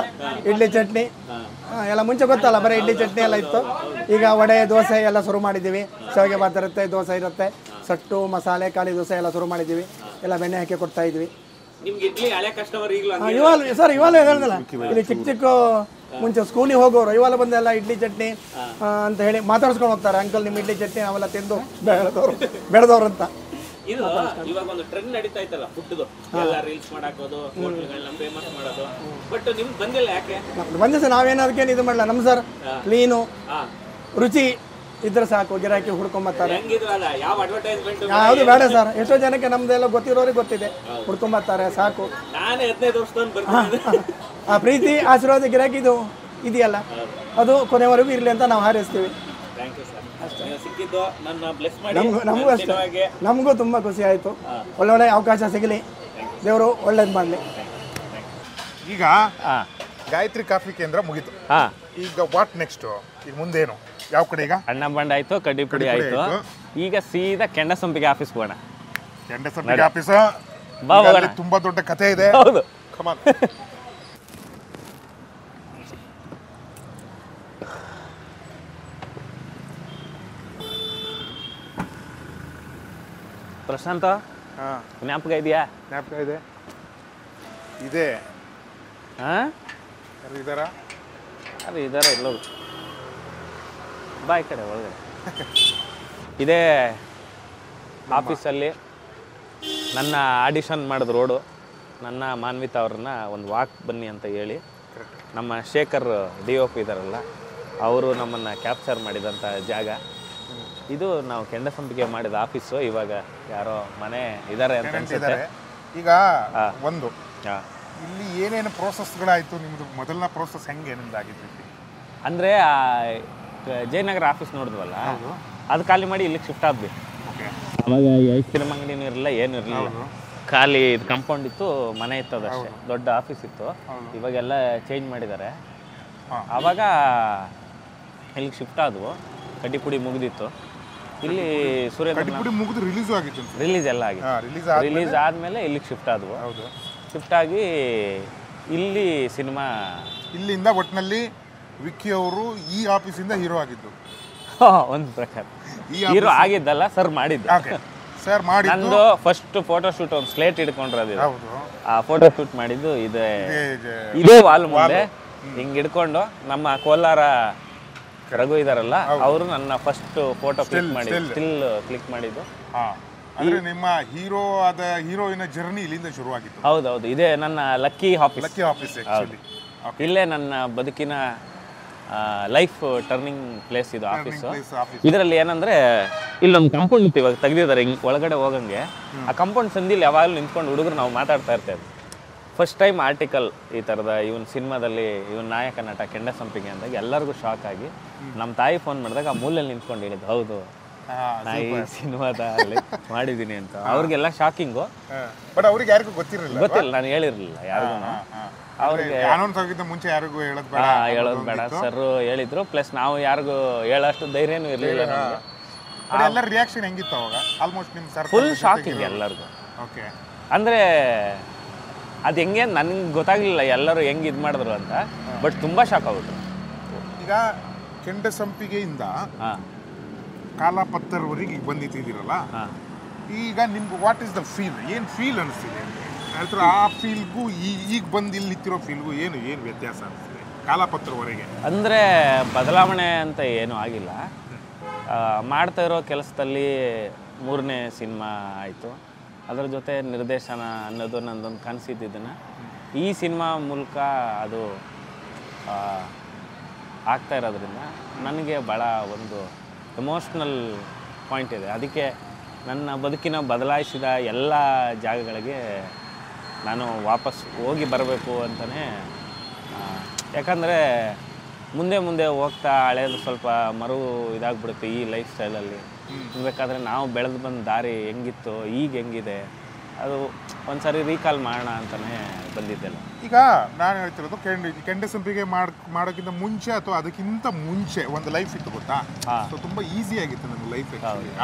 ಇಡ್ಲಿ ಚಟ್ನಿ ಎಲ್ಲ ಮುಂಚೆ ಗೊತ್ತಲ್ಲ, ಬರೀ ಇಡ್ಲಿ ಚಟ್ನಿ ಎಲ್ಲ ಇತ್ತು. ಈಗ ವಡೆ, ದೋಸೆ ಎಲ್ಲ ಶುರು ಮಾಡಿದ್ದೀವಿ. ಶಾವಿಗೆ ಭಾತ್ ಇರುತ್ತೆ, ದೋಸೆ ಇರುತ್ತೆ, ಸಟ್ಟು, ಮಸಾಲೆ, ಖಾಲಿ ದೋಸೆ ಎಲ್ಲ ಶುರು ಮಾಡಿದ್ದೀವಿ. ಎಲ್ಲ ಬೆಣ್ಣೆ ಹಾಕಿ ಕೊಡ್ತಾ ಇದ್ವಿ. ಇವಾಗ ಸರ್, ಇವಾಗ ಹೇಳಿದಲ್ಲ, ಇಲ್ಲಿ ಚಿಕ್ಕ ಮುಂಚೆ ಸ್ಕೂಲಿಗೆ ಹೋಗೋರು ಇವಾಗ ಬಂದೆಲ್ಲ ಇಡ್ಲಿ ಚಟ್ನಿ ಅಂತ ಹೇಳಿ ಮಾತಾಡ್ಸ್ಕೊಂಡು ಹೋಗ್ತಾರೆ. ಅಂಕಲ್ ನಿಮ್ಮ ಇಡ್ಲಿ ಚಟ್ನಿ ನಾವೆಲ್ಲ ತಿಂದು ಬೆಳೆದವ್ರು ಅಂತ. ಇದು ಇವಾಗ ಒಂದು ಟ್ರೆಂಡ್ ನಡೀತಾ ಇತ್ತಲ್ಲ ಫುಡ್ದು, ಎಲ್ಲ ರೀಲ್ಸ್ ಮಾಡಾಕೋದು, ಹೋಟೆಲ್ಗಳನ್ನ ಫೇಮಸ್ ಮಾಡೋದು. ಬಟ್ ನಿಮ್ಗೆ ಬಂದಿಲ್ಲ ಯಾಕೆ? ಬಂದ ಸರ್, ನಾವೇನದಕ್ಕೇನು ಇದು ಮಾಡಲ್ಲ. ನಮ್ಮ ಸರ್ ಕ್ಲೀನು, ರುಚಿ ಇದ್ರೆ ಸಾಕು, ಗಿರಾಕಿ ಹುಡ್ಕೊಂಬರ್ತಾರೆ. ಯಾವುದು ಬೇಡ ಸರ್. ಎಷ್ಟೋ ಜನಕ್ಕೆ ನಮ್ದೆಲ್ಲ ಗೊತ್ತಿರೋರಿಗೆ ಗೊತ್ತಿದೆ, ಹುಡ್ಕೊಂಬರ್ತಾರೆ ಸಾಕು. ನಾನೇ 15 ವರ್ಷದ ಆ ಪ್ರೀತಿ ಆಶೀರ್ವಾದ ಗಿರಾಕಿ ಇದು ಇದೆಯಲ್ಲ, ಅದು ಕೊನೆವರೆಗೂ ಇರಲಿ ಅಂತ ನಾವು ಹಾರೈಸ್ತೀವಿ. ನಮಗೂ ಅಷ್ಟೇ, ನಮಗೂ ತುಂಬ ಖುಷಿ ಆಯಿತು. ಒಳ್ಳೊಳ್ಳೆ ಅವಕಾಶ ಸಿಗಲಿ, ದೇವರು ಒಳ್ಳೇದು ಮಾಡಲಿ. ಈಗ ಗಾಯತ್ರಿ ಕಾಫಿ ಕೇಂದ್ರ ಮುಗೀತು. ಈಗ ವಾಟ್ ನೆಕ್ಸ್ಟ್? ಈಗ ಮುಂದೇನು? ಯಾವ ಕಡೆ ಈಗ? ಅಣ್ಣ ಬಂಡ ಆಯ್ತು, ಕಡ್ಡಿಪುಡಿ ಆಯ್ತು. ಈಗ ಸೀದಾ ಕೆಂಡಸಂಪಿಗೆ ಆಫೀಸ್ ಹೋಗೋಣ. ಕೆಂಡಸಂಪಿಗೆ ಆಫೀಸ್ ಬಾ ಹೋಗೋಣ. ತುಂಬಾ ದೊಡ್ಡ ಕಥೆ ಇದೆ. ಹೌದು. ಕಮಾನ್. ಪ್ರಶಾಂತ, ಹಾ, ಜ್ಞಾಪಕ ಇದೆಯಾ? ಜ್ಞಾಪಕ ಇದೆ. ಇದೆ. ಹಾಂ, ಯಾರು ಇದ್ದಾರಾ? ಅದು ಇದ್ದಾರೆ ಎಲ್ಲರೂ. ಬಾ ಈ ಕಡೆ ಒಳಗಡೆ. ಇದೇ ಆಫೀಸಲ್ಲಿ ನನ್ನ ಆಡಿಷನ್ ಮಾಡಿದ ರೋಡು. ನನ್ನ ಮಾನ್ವಿತಾ ಅವ್ರನ್ನ ಒಂದು ವಾಕ್ ಬನ್ನಿ ಅಂತ ಹೇಳಿ ನಮ್ಮ ಶೇಖರ್ DOP ಇದ್ದಾರಲ್ಲ, ಅವರು ನಮ್ಮನ್ನು ಕ್ಯಾಪ್ಚರ್ ಮಾಡಿದಂಥ ಜಾಗ ಇದು. ನಾವು ಕೆಂಡಸಂಪಿಗೆ ಮಾಡಿದ ಆಫೀಸು. ಇವಾಗ ಯಾರೋ ಮನೆ ಇದ್ದಾರೆ ಅಂತ ಅನ್ಸುತ್ತೆ. ಈಗ ಒಂದು ಇಲ್ಲಿ ಏನೇನು ಪ್ರೋಸೆಸ್ಗಳಾಯಿತು ನಿಮ್ಮದು? ಮೊದಲನೇ ಪ್ರೋಸೆಸ್ ಹೆಂಗೆ ನಿಮ್ದಾಗಿತ್ತು? ಅಂದರೆ ಜಯನಗರ ಆಫೀಸ್ ನೋಡಿದ್ವಲ್ಲ, ಅದು ಖಾಲಿ ಮಾಡಿ ಇಲ್ಲಿಗೆ ಶಿಫ್ಟ್ ಆದ್ವಿ. ಅವಾಗ ಐಸ್ಕ್ರೀಮ್ ಅಂಗಡಿನೂ ಇರಲಿಲ್ಲ, ಏನೂ ಇರಲಿಲ್ಲ, ಖಾಲಿ ಇದು ಕಾಂಪೌಂಡ್ ಇತ್ತು, ಮನೆ ಇತ್ತು, ಅದಷ್ಟೇ. ದೊಡ್ಡ ಆಫೀಸ್ ಇತ್ತು. ಇವಾಗೆಲ್ಲ ಚೇಂಜ್ ಮಾಡಿದ್ದಾರೆ. ಆವಾಗ ಇಲ್ಲಿಗೆ ಶಿಫ್ಟ್ ಆದವು. ಕಡ್ಡಿಪುಡಿ ಮುಗಿದಿತ್ತು. ಇಲ್ಲಿ ಮುಗಿದು ರಿಲೀಸ್ ಆಗಿತ್ತು. ರಿಲೀಸ್ ಎಲ್ಲ ಆಗಿತ್ತು. ರಿಲೀಸ್ ಆದಮೇಲೆ ಇಲ್ಲಿಗೆ ಶಿಫ್ಟ್ ಆದವು. ಶಿಫ್ಟ್ ಆಗಿ ಇಲ್ಲಿ ಸಿನಿಮಾ, ಇಲ್ಲಿಂದ ಒಟ್ಟಿನಲ್ಲಿ ವಿಕ್ಕಿ ಅವರು ಈ ಆಫೀಸಿಂದ ಹೀರೋ ಆಗಿದ್ದು. ಒಂದು ಪ್ರಕಾರ ಹೀರೋ ಆಗಿದ್ದಲ್ಲ, ಸರ್ ಮಾಡಿದ್ದು. ಸರ್ ಮಾಡಿ ನಂದು ಫಸ್ಟ್ ಫೋಟೋ ಶೂಟ್ ಒಂದು ಸ್ಲೇಟ್ ಹಿಡ್ಕೊಂಡ್ರದು. ಆ ಫೋಟೋ ಶೂಟ್ ಮಾಡಿದ್ದು ಇದೇ ವಾಲ್ ಮುಂದೆ ಹಿಂಗೆ ಹಿಡ್ಕೊಂಡು ನಮ್ಮ ಕೋಲಾರ ರಘು ಇದಾರಲ್ಲ, ಅವರು ನನ್ನ ಫಸ್ಟ್ ಫೋಟೋ ಕ್ಲಿಕ್ ಮಾಡಿ ಸ್ಟಿಲ್ ಕ್ಲಿಕ್ ಮಾಡಿದ್ದು. ಅಂದ್ರೆ ನಿಮ್ಮ ಹೀರೋ ಆದ ಹೀರೋಯಿನ ಜರ್ನಿ ಇಲ್ಲಿಂದ ಶುರುವಾಗಿತ್ತು. ಹೌದೌದು, ಇದೇ ನನ್ನ ಲಕ್ಕಿ ಆಫೀಸ್. ಇಲ್ಲೇ ನನ್ನ ಬದುಕಿನ ಲೈಫ್ ಟರ್ನಿಂಗ್ ಪ್ಲೇಸ್ ಇದು ಆಫೀಸು. ಇದರಲ್ಲಿ ಏನಂದ್ರೆ ಇಲ್ಲೊಂದು ಕಾಂಪೌಂಡ್ ಇತ್ತು, ಇವಾಗ ತೆಗೆದಿದ್ದಾರೆ. ಹಿಂಗೆ ಒಳಗಡೆ ಹೋಗಂಗೆ ಆ ಕಾಂಪೌಂಡ್ ಸಂದಿಲ್ಲಿ ಯಾವಾಗಲೂ ನಿಂತ್ಕೊಂಡು ಹುಡುಗರು ನಾವು ಮಾತಾಡ್ತಾ ಇರ್ತೇವೆ. ಫಸ್ಟ್ ಟೈಮ್ ಆರ್ಟಿಕಲ್ ಈ ಥರದ ಇವನ್ ಸಿನಿಮಾದಲ್ಲಿ ಇವನ್ ನಾಯಕ ನಟ ಕೆಂಡಸಂಪಿಗೆ ಅಂದಾಗ ಎಲ್ಲರಿಗೂ ಶಾಕ್ ಆಗಿ ನಮ್ಮ ತಾಯಿ ಫೋನ್ ಮಾಡಿದಾಗ ಆ ಮೂಲೆಯಲ್ಲಿ ನಿಂತ್ಕೊಂಡು ಹೇಳಿದ್ದು, ಹೌದು ನಾ ಈ ಸಿನಿಮಾದಲ್ಲಿ ಮಾಡಿದ್ದೀನಿ ಅಂತ. ಅವ್ರಿಗೆಲ್ಲ ಶಾಕಿಂಗು. ಬಟ್ ಅವ್ರಿಗೆ ಯಾರಿಗೂ ಗೊತ್ತಿಲ್ಲ, ನಾನು ಹೇಳಿರಲಿಲ್ಲ ಯಾರಿಗೂ. ಅವ್ರಿಗೆ ಮುಂಚೆ ಯಾರಿಗೂ ಹೇಳೋದು ಬೇಡ ಸರ್ ಹೇಳಿದ್ರು. ಪ್ಲಸ್ ನಾವು ಯಾರಿಗೂ ಹೇಳೋಷ್ಟು ಧೈರ್ಯನೂ ಇರಲಿಲ್ಲ ನಮಗೆ. ಎಲ್ಲರ ರಿಯಾಕ್ಷನ್ ಹೆಂಗಿತ್ತು ಅವಾಗ? ಆಲ್ಮೋಸ್ಟ್ ನಿಮ್ಮ ಸರ್ ಫುಲ್ ಶಾಕಿಂಗ್ ಎಲ್ಲರಿಗೂ. ಅಂದರೆ ಅದು ಹೆಂಗೆ ನನಗೆ ಗೊತ್ತಾಗಲಿಲ್ಲ ಎಲ್ಲರೂ ಹೆಂಗೆ ಇದು ಮಾಡಿದ್ರು ಅಂತ. ಬಟ್ ತುಂಬ ಶಾಕ್ ಆಗ್ಬಿಟ್ರು. ಈಗ ಕೆಂಡಸಂಪಿಗೆಯಿಂದ ಕಾಲಾಪತ್ತರ್ವರೆಗೆ ಈಗ ಬಂದಿದ್ದೀರಲ್ಲ, ಈಗ ನಿಮ್ಗೆ ವಾಟ್ ಇಸ್ ದ ಫೀಲ್? ಏನು ಫೀಲ್ ಅನಿಸ್ತಿದೆ ಹೇಳ್ತಾರೆ? ಆ ಫೀಲ್ಗೂ ಈಗ ಬಂದು ಇಲ್ಲಿ ನಿಂತಿರೋ ಫೀಲ್ಗೂ ಏನು ವ್ಯತ್ಯಾಸ ಅನಿಸ್ತಿದೆ ಕಾಲಾಪತ್ರವರೆಗೆ? ಅಂದರೆ ಬದಲಾವಣೆ ಅಂತ ಏನೂ ಆಗಿಲ್ಲ. ಮಾಡ್ತಾ ಇರೋ ಕೆಲಸದಲ್ಲಿ 3ನೇ ಸಿನಿಮಾ ಆಯಿತು. ಅದರ ಜೊತೆ ನಿರ್ದೇಶನ ಅನ್ನೋದು ನನ್ನದೊಂದು ಕನಸಿದ್ದನ್ನು ಈ ಸಿನಿಮಾ ಮೂಲಕ ಅದು ಆಗ್ತಾ ಇರೋದ್ರಿಂದ ನನಗೆ ಭಾಳ ಒಂದು ಎಮೋಷ್ನಲ್ ಪಾಯಿಂಟ್ ಇದೆ. ಅದಕ್ಕೆ ನನ್ನ ಬದುಕಿನ ಬದಲಾಯಿಸಿದ ಎಲ್ಲ ಜಾಗಗಳಿಗೆ ನಾನು ವಾಪಸ್ ಹೋಗಿ ಬರಬೇಕು ಅಂತಲೇ. ಯಾಕಂದರೆ ಮುಂದೆ ಹೋಗ್ತಾ ಹಳೇದು ಸ್ವಲ್ಪ ಇದಾಗ್ಬಿಡುತ್ತೆ ಈ ಲೈಫ್ ಸ್ಟೈಲಲ್ಲಿ. ಬೇಕಾದರೆ ನಾವು ಬೆಳೆದು ಬಂದ ದಾರಿ ಹೆಂಗಿತ್ತು, ಈಗ ಹೆಂಗಿದೆ, ಅದು ಒಂದ್ಸರಿ ರೀಕಾಲ್ ಮಾಡೋಣ ಅಂತಲೇ ಬಂದಿದ್ದೆಲ್ಲ. ಈಗ ನಾನು ಹೇಳ್ತಿರೋದು ಕೆಂಡಸಂಪಿಗೆ ಮಾಡೋಕ್ಕಿಂತ ಮುಂಚೆ ಅಥವಾ ಅದಕ್ಕಿಂತ ಮುಂಚೆ ಒಂದು ಲೈಫ್ ಇತ್ತು ಗೊತ್ತಾ? ಸೊ ತುಂಬ ಈಸಿ ಆಗಿತ್ತು ನಮ್ಮ ಲೈಫ್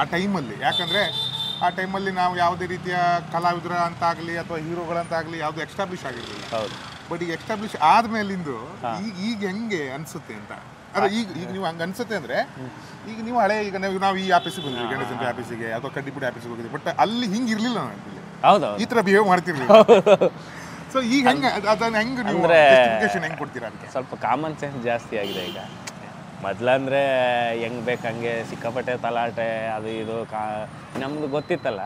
ಆ ಟೈಮಲ್ಲಿ. ಯಾಕಂದರೆ ಆ ಟೈಮಲ್ಲಿ ನಾವು ಯಾವುದೇ ರೀತಿಯ ಕಲಾವಿದರ ಅಂತಾಗಲಿ ಅಥವಾ ಹೀರೋಗಳಂತಾಗಲಿ ಯಾವುದು ಎಸ್ಟಾಬ್ಲಿಷ್ ಆಗಿರಲಿಲ್ಲ. ಹೌದು. ಬಟ್ ಈಗ ಎಸ್ಟಾಬ್ಲಿಷ್ ಆದ್ಮೇಲಿಂದು ಈಗ ಹೆಂಗೆ ಅನ್ಸುತ್ತೆ ಅಂತ. ಅದೇ ಈಗ ನೀವು ಹಂಗೆ ಅನ್ಸುತ್ತೆ ಅಂದರೆ ಈಗ ನೀವು ಈಗ ನಾವು ಈ ಆಫೀಸಿಗೆ ಬಂದ್ವಿ, ಕೆಂಡಸಂಪಿ ಆಫೀಸಿಗೆ ಅಥವಾ ಕಡ್ಡಿಪುಡಿ ಆಫೀಸಿಗೆ ಹೋಗಿದ್ವಿ. ಬಟ್ ಅಲ್ಲಿ ಹಿಂಗೆ ಇರಲಿಲ್ಲ, ಹೌದು, ಈ ಥರ ಬಿಹೇವ್ ಮಾಡ್ತಿರ್ಲಿಲ್ಲ. ಸೊ ಈಗ ಹೆಂಗೆ ಅದನ್ನ ಹೆಂಗೆ ನೀವು ಜಸ್ಟಿಫಿಕೇಶನ್ ಹೆಂಗೆ ಕೊಡ್ತೀರಾ? ಅದಕ್ಕೆ ಸ್ವಲ್ಪ ಕಾಮನ್ ಸೆನ್ಸ್ ಜಾಸ್ತಿ ಆಗಿದೆ ಈಗ. ಮೊದಲಂದರೆ ಹೆಂಗೆ ಬೇಕಂಗೆ ಸಿಕ್ಕಾಪಟ್ಟೆ ತಲಾಟೆ ಅದು ಇದು ನಮ್ದು ಗೊತ್ತಿತ್ತಲ್ಲ.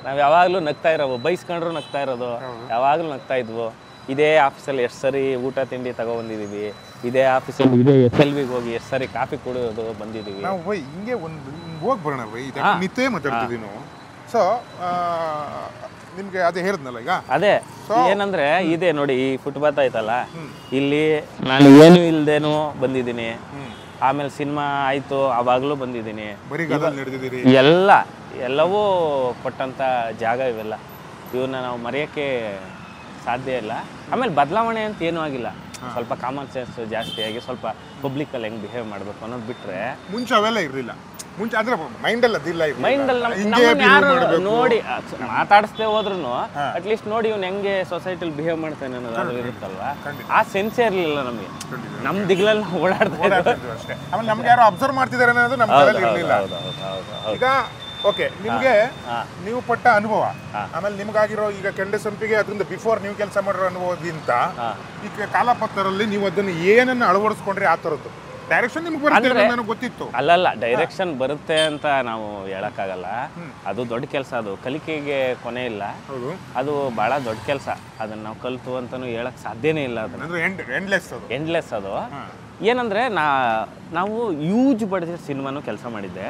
ನಾವು ಯಾವಾಗಲೂ ನಗ್ತಾ ಇರೋವು, ಬೈಸ್ಕೊಂಡ್ರು ನಗ್ತಾ ಇರೋದು, ಯಾವಾಗಲೂ ನಗ್ತಾ ಇದ್ವು. ಇದೇ ಆಫೀಸಲ್ಲಿ ಎಷ್ಟು ಸರಿ ಊಟ ತಿಂಡಿ ತಗೊಬಂದಿದ್ದೀವಿ, ಇದೇ ಆಫೀಸಲ್ಲಿ ಇದೇ SLVಗೆ ಹೋಗಿ ಎಷ್ಟು ಸರಿ ಕಾಫಿ ಕುಡಿಯೋದು ಬಂದಿದ್ದೀವಿ. ನಾವು ಹಿಂಗೆ ಒಂದು ಹೋಗಿ ಬರೋಣ ನಿತ್ಯ ಮಾತಾಡ್ತಿದ್ದೀವಿ ನಾವು. ಸೊ ನಿಮಗೆ ಅದೇ ಹೇಳಿದ್ನಲ್ಲ ಈಗ, ಅದೇ ಏನಂದ್ರೆ ಇದೆ ನೋಡಿ, ಈ ಫುಟ್ಪಾತ್ ಆಯ್ತಲ್ಲ, ಇಲ್ಲಿ ನಾನು ಏನು ಇಲ್ದೇನು ಬಂದಿದ್ದೀನಿ. ಆಮೇಲೆ ಸಿನಿಮಾ ಆಯ್ತು, ಅವಾಗಲೂ ಬಂದಿದ್ದೀನಿ. ಎಲ್ಲವೂ ಕೊಟ್ಟಂತ ಜಾಗ ಇವೆಲ್ಲ. ಇವನ್ನ ನಾವು ಮರೆಯೋಕ್ಕೆ ಸಾಧ್ಯ ಇಲ್ಲ. ಆಮೇಲೆ ಬದಲಾವಣೆ ಅಂತ ಏನೂ ಆಗಿಲ್ಲ. ಸ್ವಲ್ಪ ಕಾಮನ್ ಸೆನ್ಸ್ ಜಾಸ್ತಿ ಆಗಿ ಸ್ವಲ್ಪ ಪಬ್ಲಿಕಲ್ಲಿ ಹೆಂಗೆ ಬಿಹೇವ್ ಮಾಡಬೇಕು ಅನ್ನೋದು ಬಿಟ್ಟರೆ ಮುಂಚೆ ಅವೆಲ್ಲ ಇರಲಿಲ್ಲ. ಮುಂಚೆ ಅಂದ್ರೆ ಮೈಂಡಲ್ಲಿ ಅದಿಲ್ಲ, ಮೈಂಡಲ್ಲಿ ಯಾರು ನೋಡಿ ಮಾತಾಡಿಸ್ದೆ ಹೋದ್ರು ಅಟ್ಲೀಸ್ಟ್ ನೋಡಿ ಇವ್ನು ಹೆಂಗೆ ಸೊಸೈಟಿಲಿ ಬಿಹೇವ್ ಮಾಡ್ತಾನೆ ಅನ್ನೋದು ಅದು ಇರುತ್ತಲ್ವಾ, ಆ ಸೆನ್ಸೇ ಇರಲಿಲ್ಲ ನಮಗೆ. ನಮ್ಮ ದಿಗ್ಲಲ್ಲಿ ನಾವು ಓಡಾಡ್ತಾ ಅಷ್ಟೇ. ಆಮೇಲೆ ನಮ್ಗೆ ಯಾರು ಅಬ್ಸರ್ವ್ ಮಾಡ್ತಿದ್ದಾರೆ ಅನ್ನೋದು ನಮ್ಮ ತಲೆಯಲ್ಲಿ ಇರಲಿಲ್ಲ. ಈಗ ಓಕೆ, ನಿಮ್ಗೆ ನೀವು ಪಟ್ಟ ಅನುಭವ, ಆಮೇಲೆ ನಿಮ್ಗಾಗಿರೋ ಈಗ ಕೆಂಡೆ ಸಂಪಿಗೆ ಅದರಿಂದ ಬಿಫೋರ್ ನೀವು ಕೆಲಸ ಮಾಡಿರೋ ಅನುಭವದಿಂದ ಈಗ ಕಾಲಪತ್ರದಲ್ಲಿ ನೀವು ಅದನ್ನು ಏನನ್ನ ಅಳವಡಿಸ್ಕೊಂಡ್ರೆ ಆ ಥರದ್ದು ಡೈರೆಕ್ಷನ್ ನಿಮ್ಗೆ ಬರುತ್ತೆ ನನಗೆ ಗೊತ್ತಿತ್ತು. ಅಲ್ಲಲ್ಲ, ಡೈರೆಕ್ಷನ್ ಬರುತ್ತೆ ಅಂತ ನಾವು ಹೇಳಕ್ಕಾಗಲ್ಲ. ಅದು ದೊಡ್ಡ ಕೆಲಸ, ಅದು ಕಲಿಕೆಗೆ ಕೊನೆ ಇಲ್ಲ. ಅದು ಬಹಳ ದೊಡ್ಡ ಕೆಲಸ. ಅದನ್ನ ನಾವು ಕಲಿತು ಅಂತಾನು ಹೇಳಕ್ ಸಾಧ್ಯನೇ ಇಲ್ಲ. ಅದನ್ನ ಎಂಡ್ಲೆಸ್ ಅದು. ಏನಂದ್ರೆ ನಾವು ಯೂಜ್ ಬಡ್ಜೆಟ್ ಸಿನಿಮಾನು ಕೆಲಸ ಮಾಡಿದ್ದೆ,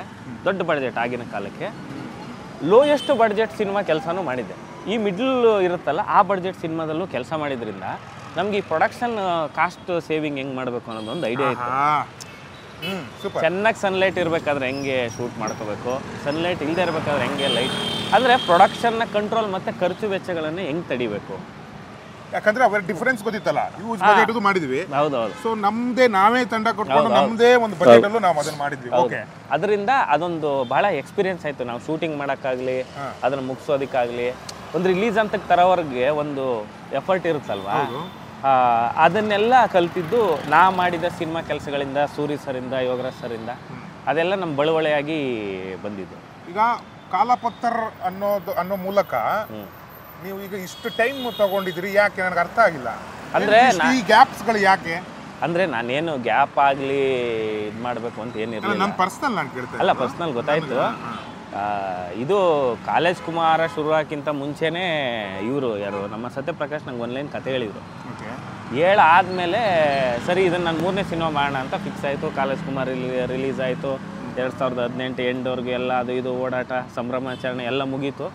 ದೊಡ್ಡ ಬಡ್ಜೆಟ್ ಆಗಿನ ಕಾಲಕ್ಕೆ. ಲೋಯೆಸ್ಟ್ ಬಡ್ಜೆಟ್ ಸಿನಿಮಾ ಕೆಲಸನೂ ಮಾಡಿದ್ದೆ. ಈ ಮಿಡ್ಲ್ ಇರುತ್ತಲ್ಲ ಆ ಬಡ್ಜೆಟ್ ಸಿನಿಮಾದಲ್ಲೂ ಕೆಲಸ ಮಾಡಿದ್ರಿಂದ ನಮ್ಗೆ ಈ ಪ್ರೊಡಕ್ಷನ್ ಕಾಸ್ಟ್ ಸೇವಿಂಗ್ ಹೆಂಗೆ ಮಾಡಬೇಕು ಅನ್ನೋದು ಒಂದು ಐಡಿಯಾ ಇತ್ತು. ಚೆನ್ನಾಗಿ ಸನ್ಲೈಟ್ ಇರಬೇಕಾದ್ರೆ ಹೆಂಗೆ ಶೂಟ್ ಮಾಡ್ಕೋಬೇಕು, ಸನ್ಲೈಟ್ ಇಲ್ಲದೆ ಇರಬೇಕಾದ್ರೆ ಹೆಂಗೆ ಲೈಟ್, ಅಂದರೆ ಪ್ರೊಡಕ್ಷನ್ನ ಕಂಟ್ರೋಲ್ ಮತ್ತು ಖರ್ಚು ವೆಚ್ಚಗಳನ್ನು ಹೆಂಗೆ ತಡಿಬೇಕು. ಯಾಕಂದ್ರೆ ಅವರ ಡಿಫರೆನ್ಸ್ ಗೊತ್ತಿತ್ತಲ್ಲ, ಯೂಸ್ ಬಜೆಟ್ ಮಾಡಿದ್ವಿ. ಹೌದೌದು, ಸೊ ನಮ್ದೇ ನಾವೇ ತಂಡ ಕೊಟ್ಕೊಂಡು ನಮ್ದೇ ಒಂದು ಬಜೆಟ್ ಅಲ್ಲೂ ನಾವು ಅದನ್ನ ಮಾಡಿದ್ವಿ. ಓಕೆ, ಅದರಿಂದ ಅದೊಂದು ಬಹಳ ಎಕ್ಸ್ಪೀರಿಯನ್ಸ್ ಆಯ್ತು. ನಾವು ಶೂಟಿಂಗ್ ಮಾಡೋಕ್ಕಾಗಲಿ, ಅದನ್ನ ಮುಗಿಸೋದಕ್ಕಾಗಲಿ, ಒಂದು ರಿಲೀಸ್ ಅಂತ ತರೋವರೆಗೆ ಒಂದು ಎಫರ್ಟ್ ಇರುತ್ತಲ್ವಾ, ಅದನ್ನೆಲ್ಲ ಕಲ್ತಿದ್ದು ನಾ ಮಾಡಿದ ಸಿನಿಮಾ ಕೆಲಸಗಳಿಂದ, ಸೂರಿ ಸರಿಂದ, ಯೋಗರಾಜ್ ಸರಿಂದ, ಅದೆಲ್ಲ ನಮ್ಮ ಬಳುವಳಿಯಾಗಿ ಬಂದಿದ್ದು. ಈಗ ಕಾಲಪತ್ತರ್ ಅನ್ನೋ ಮೂಲಕ ನೀವು ಈಗ ಇಷ್ಟು ಟೈಮ್ ತಗೊಂಡಿದ್ರಿ, ಯಾಕೆ ನನಗೆ ಅರ್ಥ ಆಗಿಲ್ಲ. ಅಂದ್ರೆ ಈ ಗ್ಯಾಪ್ಸ್ಗಳು ಯಾಕೆ? ಅಂದ್ರೆ ನಾನೇನು ಗ್ಯಾಪ್ ಆಗಲಿ ಇದು ಮಾಡಬೇಕು ಅಂತ ಏನಿರಲಿಲ್ಲ. ನನ್ನ ಪರ್ಸನಲ್ ನಾನು ಕೇಳ್ತೇನೆ. ಅಲ್ಲ, ಪರ್ಸನಲ್ ಗೊತ್ತಾಯ್ತು. ಇದು ಕಾಲೇಜ್ ಕುಮಾರ ಶುರುವಾಕ್ಕಿಂತ ಮುಂಚೆನೇ ಇವರು ಯಾರು ನಮ್ಮ ಸತ್ಯಪ್ರಕಾಶ್ ನಂಗೆ ಒನ್ಲೈನ್ ಕತೆ ಹೇಳಿದರು. ಹೇಳಾದ್ಮೇಲೆ ಸರಿ ಇದನ್ನು ನಾನು 3ನೇ ಸಿನಿಮಾ ಮಾಡೋಣ ಅಂತ ಫಿಕ್ಸ್ ಆಯಿತು. ಕಾಲೇಜ್ ಕುಮಾರ್ ರಿಲೀಸ್ ಆಯಿತು 2018 ಎಂಡ್ವರೆಗೂ. ಎಲ್ಲ ಅದು ಇದು ಓಡಾಟ ಸಂಭ್ರಮಾಚರಣೆ ಎಲ್ಲ ಮುಗೀತು.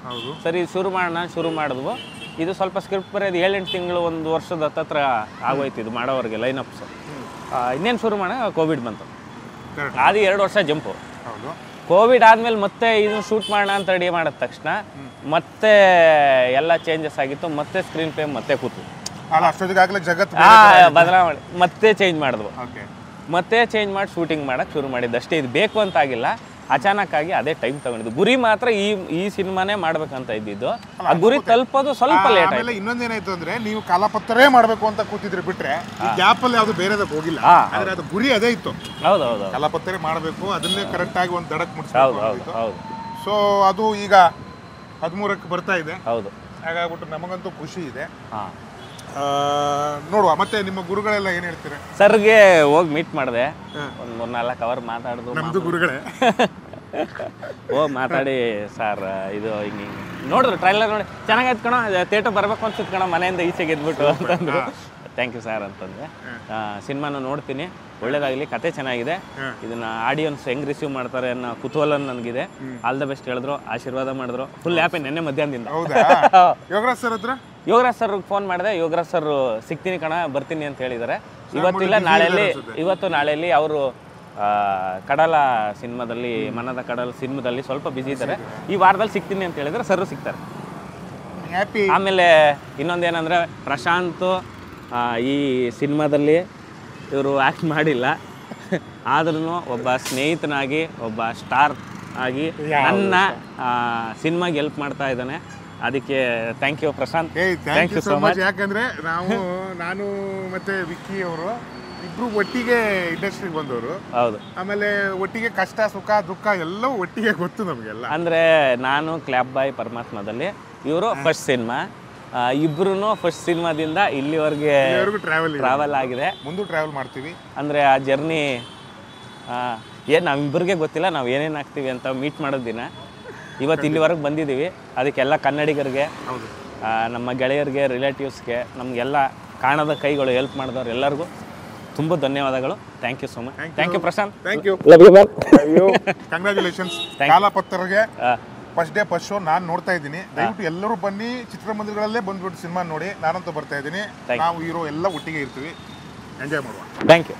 ಸರಿ ಶುರು ಮಾಡಿದ್ವು. ಇದು ಸ್ವಲ್ಪ ಸ್ಕ್ರಿಪ್ಟ್ ಬರೆಯೋದು 7-8 ತಿಂಗಳು, 1 ವರ್ಷದ ಹತ್ತತ್ರ ಆಗೋಯ್ತು ಇದು ಮಾಡೋವರೆಗೆ ಲೈನಪ್ಸ್. ಇನ್ನೇನು ಶುರು ಮಾಡ ಕೋವಿಡ್ ಬಂತು. ಅದು 2 ವರ್ಷ ಜಂಪು. ಕೋವಿಡ್ ಆದಮೇಲೆ ಮತ್ತೆ ಇದು ಶೂಟ್ ಮಾಡೋಣ ಅಂತ ರೆಡಿ ಮಾಡಿದ ತಕ್ಷಣ ಮತ್ತೆ ಎಲ್ಲ ಚೇಂಜಸ್ ಆಗಿತ್ತು. ಮತ್ತೆ ಸ್ಕ್ರೀನ್ ಪ್ಲೇ ಮತ್ತೆ ಕೂತು ಬದಲಾವಣೆ ಮತ್ತೆ ಚೇಂಜ್ ಮಾಡಿದ್ವು. ಮತ್ತೆ ಚೇಂಜ್ ಮಾಡಿ ಶೂಟಿಂಗ್ ಮಾಡೋಕ್ಕೆ ಶುರು ಮಾಡಿದ್ದು ಅಷ್ಟೇ. ಇದು ಬೇಕು ಅಂತ ಆಗಿಲ್ಲ, ಅಚಾನಕ್ಕಾಗಿ ಅದೇ ಟೈಮ್ ತಗೊಂಡಿದ್ದು. ಗುರಿ ಮಾತ್ರ ಈ ಸಿನಿಮಾನೇ ಮಾಡ್ಬೇಕಂತ ಇದ್ದಿದ್ದು. ಆ ಗುರಿ ತಲುಪೋದು ಸ್ವಲ್ಪ ಲೇಟ್ ಆಯ್ತು. ಇನ್ನೊಂದೇನಾಯ್ತು ಅಂದ್ರೆ, ನೀವು ಕಾಲಪತ್ರೇ ಮಾಡ್ಬೇಕು ಅಂತ ಕೂತಿದ್ರೆ ಬಿಟ್ರೆ ಗ್ಯಾಪ್ ಅಲ್ಲಿ ಯಾವ್ದು ಬೇರೆದಕ್ಕೆ ಹೋಗಿಲ್ಲ. ಆದ್ರೆ ಅದು ಗುರಿ ಅದೇ ಇತ್ತು. ಹೌದೌದು, ಕಾಲಪತ್ರೇ ಮಾಡಬೇಕು, ಅದನ್ನೇ ಕರೆಕ್ಟ್ ಆಗಿ ಒಂದು ದಡಕ್ ಮುಟ್ಸ್ಬೇಕು. ಸೊ ಅದು ಈಗ 13ಕ್ಕೆ ಬರ್ತಾ ಇದೆ. ಹೌದು, ಹಾಗಾಗ್ಬಿಟ್ಟು ನಮಗಂತೂ ಖುಷಿ ಇದೆ. ನೋಡುವ ಮತ್ತೆ ನಿಮ್ಮ ಗುರುಗಳೆಲ್ಲ ಏನ್ ಹೇಳ್ತಾರೆ. ಸರ್ಗೆ ಹೋಗಿ ಮೀಟ್ ಮಾಡಿದೆ, ಒಂದು 3-4 ಅವರ್ ಮಾತಾಡಿದ್ರು. ನಮ್ದು ಗುರುಗಳೇ ಹೋಗಿ ಮಾತಾಡಿ, ಸರ್ ಇದು ಹಿಂಗೆ ನೋಡಿದ್ರು ಟ್ರೈಲರ್ ನೋಡಿ ಚೆನ್ನಾಗಾಯ್ತು ಕಣ, ಥಿಯೇಟರ್ ಬರ್ಬೇಕು ಅನ್ಸುತ್ತೆ ಕಣ ಮನೆಯಿಂದ ಈಚೆಗೆ ಎದ್ಬಿಟ್ಟು ಅಂತಂದ್ರು. ಥ್ಯಾಂಕ್ ಯು ಸರ್ ಅಂತಂದ್ರೆ. ಸಿನಿಮಾನ ನೋಡ್ತೀನಿ, ಒಳ್ಳೇದಾಗಲಿ, ಕತೆ ಚೆನ್ನಾಗಿದೆ, ಇದನ್ನ ಆಡಿಯನ್ಸ್ ಹೆಂಗ್ ರಿಸೀವ್ ಮಾಡ್ತಾರೆ ಅನ್ನೋ ಕುತೂಹಲ ನನಗಿದೆ. ಆಲ್ ದ ಬೆಸ್ಟ್ ಹೇಳಿದ್ರು, ಆಶೀರ್ವಾದ ಮಾಡಿದ್ರು. ಫುಲ್ ಹ್ಯಾಪಿ ನೆನ್ನೆ ಮಧ್ಯಾಹ್ನದಿಂದ. ಯೋಗರಾಜ್ ಸರ್ ಹತ್ರ ಯೋಗರಾಜ್ ಸರ್ ಫೋನ್ ಮಾಡಿದೆ. ಯೋಗರಾಜ್ ಸರ್ ಸಿಗ್ತೀನಿ ಕಣ, ಬರ್ತೀನಿ ಅಂತ ಹೇಳಿದ್ದಾರೆ. ಇವತ್ತಿಲ್ಲ ಇವತ್ತು ನಾಳೆಯಲ್ಲಿ ಅವರು ಕಡಲ ಸಿನಿಮಾದಲ್ಲಿ, ಮನದ ಕಡಲ ಸಿನಿಮಾದಲ್ಲಿ ಸ್ವಲ್ಪ ಬ್ಯುಸಿ ಇದ್ದಾರೆ. ಈ ವಾರದಲ್ಲಿ ಸಿಗ್ತೀನಿ ಅಂತ ಹೇಳಿದ್ರೆ ಸರ್ ಸಿಗ್ತಾರೆ. ಆಮೇಲೆ ಇನ್ನೊಂದೇನಂದ್ರೆ, ಪ್ರಶಾಂತ್ ಈ ಸಿನಿಮಾದಲ್ಲಿ ಇವರು ಆ್ಯಕ್ಟ್ ಮಾಡಿಲ್ಲ, ಆದ್ರೂ ಒಬ್ಬ ಸ್ನೇಹಿತನಾಗಿ, ಒಬ್ಬ ಸ್ಟಾರ್ ಆಗಿ ನನ್ನ ಸಿನಿಮಾಗೆ ಹೆಲ್ಪ್ ಮಾಡ್ತಾ ಇದ್ದಾನೆ. ಅದಕ್ಕೆ thank you Prashanth, thank you so much. ಯಾಕಂದ್ರೆ ನಾನು ಮತ್ತೆ ವಿಕ್ಕಿ ಅವರು ಇಬ್ರು ಒಟ್ಟಿಗೆ ಇಂಡಸ್ಟ್ರಿಗೆ ಬಂದವರು. ಹೌದು, ಆಮೇಲೆ ಒಟ್ಟಿಗೆ ಕಷ್ಟ ಸುಖ ದುಃಖ ಎಲ್ಲವೂ ಒಟ್ಟಿಗೆ ಗೊತ್ತು ನಮಗೆಲ್ಲ. ಅಂದ್ರೆ ನಾನು ಕ್ಲಾಪ್ ಬಾಯ್ ಪರಮಾತ್ಮದಲ್ಲಿ, ಇವರು ಫಸ್ಟ್ ಸಿನಿಮಾ, ಇಬ್ರು ಫಸ್ಟ್ ಸಿನಿಮಾದಿಂದ ಇಲ್ಲಿವರೆಗೆ ಟ್ರಾವೆಲ್ ಆಗಿದೆ. ಮುಂದೆ ಟ್ರಾವೆಲ್ ಮಾಡ್ತೀವಿ. ಅಂದರೆ ಆ ಜರ್ನಿ ಏನು ನಾವಿಬ್ಬರಿಗೆ ಗೊತ್ತಿಲ್ಲ, ನಾವು ಏನೇನು ಆಗ್ತೀವಿ ಅಂತ ಮೀಟ್ ಮಾಡೋದು ದಿನ. ಇವತ್ತು ಇಲ್ಲಿವರೆಗೆ ಬಂದಿದ್ದೀವಿ. ಅದಕ್ಕೆಲ್ಲ ಕನ್ನಡಿಗರಿಗೆ, ನಮ್ಮ ಗೆಳೆಯರಿಗೆ, ರಿಲೇಟಿವ್ಸ್ಗೆ, ನಮಗೆಲ್ಲ ಕಾಣದ ಕೈಗಳು ಹೆಲ್ಪ್ ಮಾಡಿದವ್ರು ಎಲ್ಲರಿಗೂ ತುಂಬ ಧನ್ಯವಾದಗಳು. Thank you so much. Thank you Prashanth. Thank you. Love you ma'am. Congratulations. ಕಾಲಪತ್ರಗೆ ಫಸ್ಟ್ ಡೇ ಫಸ್ಟ್ ಶೋ ನಾನು ನೋಡ್ತಾ ಇದ್ದೀನಿ. ದಯವಿಟ್ಟು ಎಲ್ಲರೂ ಬನ್ನಿ, ಚಿತ್ರಮಂದಿರಗಳಲ್ಲೇ ಬಂದ್ಬಿಟ್ಟು ಸಿನಿಮಾ ನೋಡಿ. ನಾನಂತೂ ಬರ್ತಾ ಇದ್ದೀನಿ. ನಾವು ಹೀರೋ ಎಲ್ಲ ಒಟ್ಟಿಗೆ ಇರ್ತೀವಿ, ಎಂಜಾಯ್ ಮಾಡುವ. Thank you.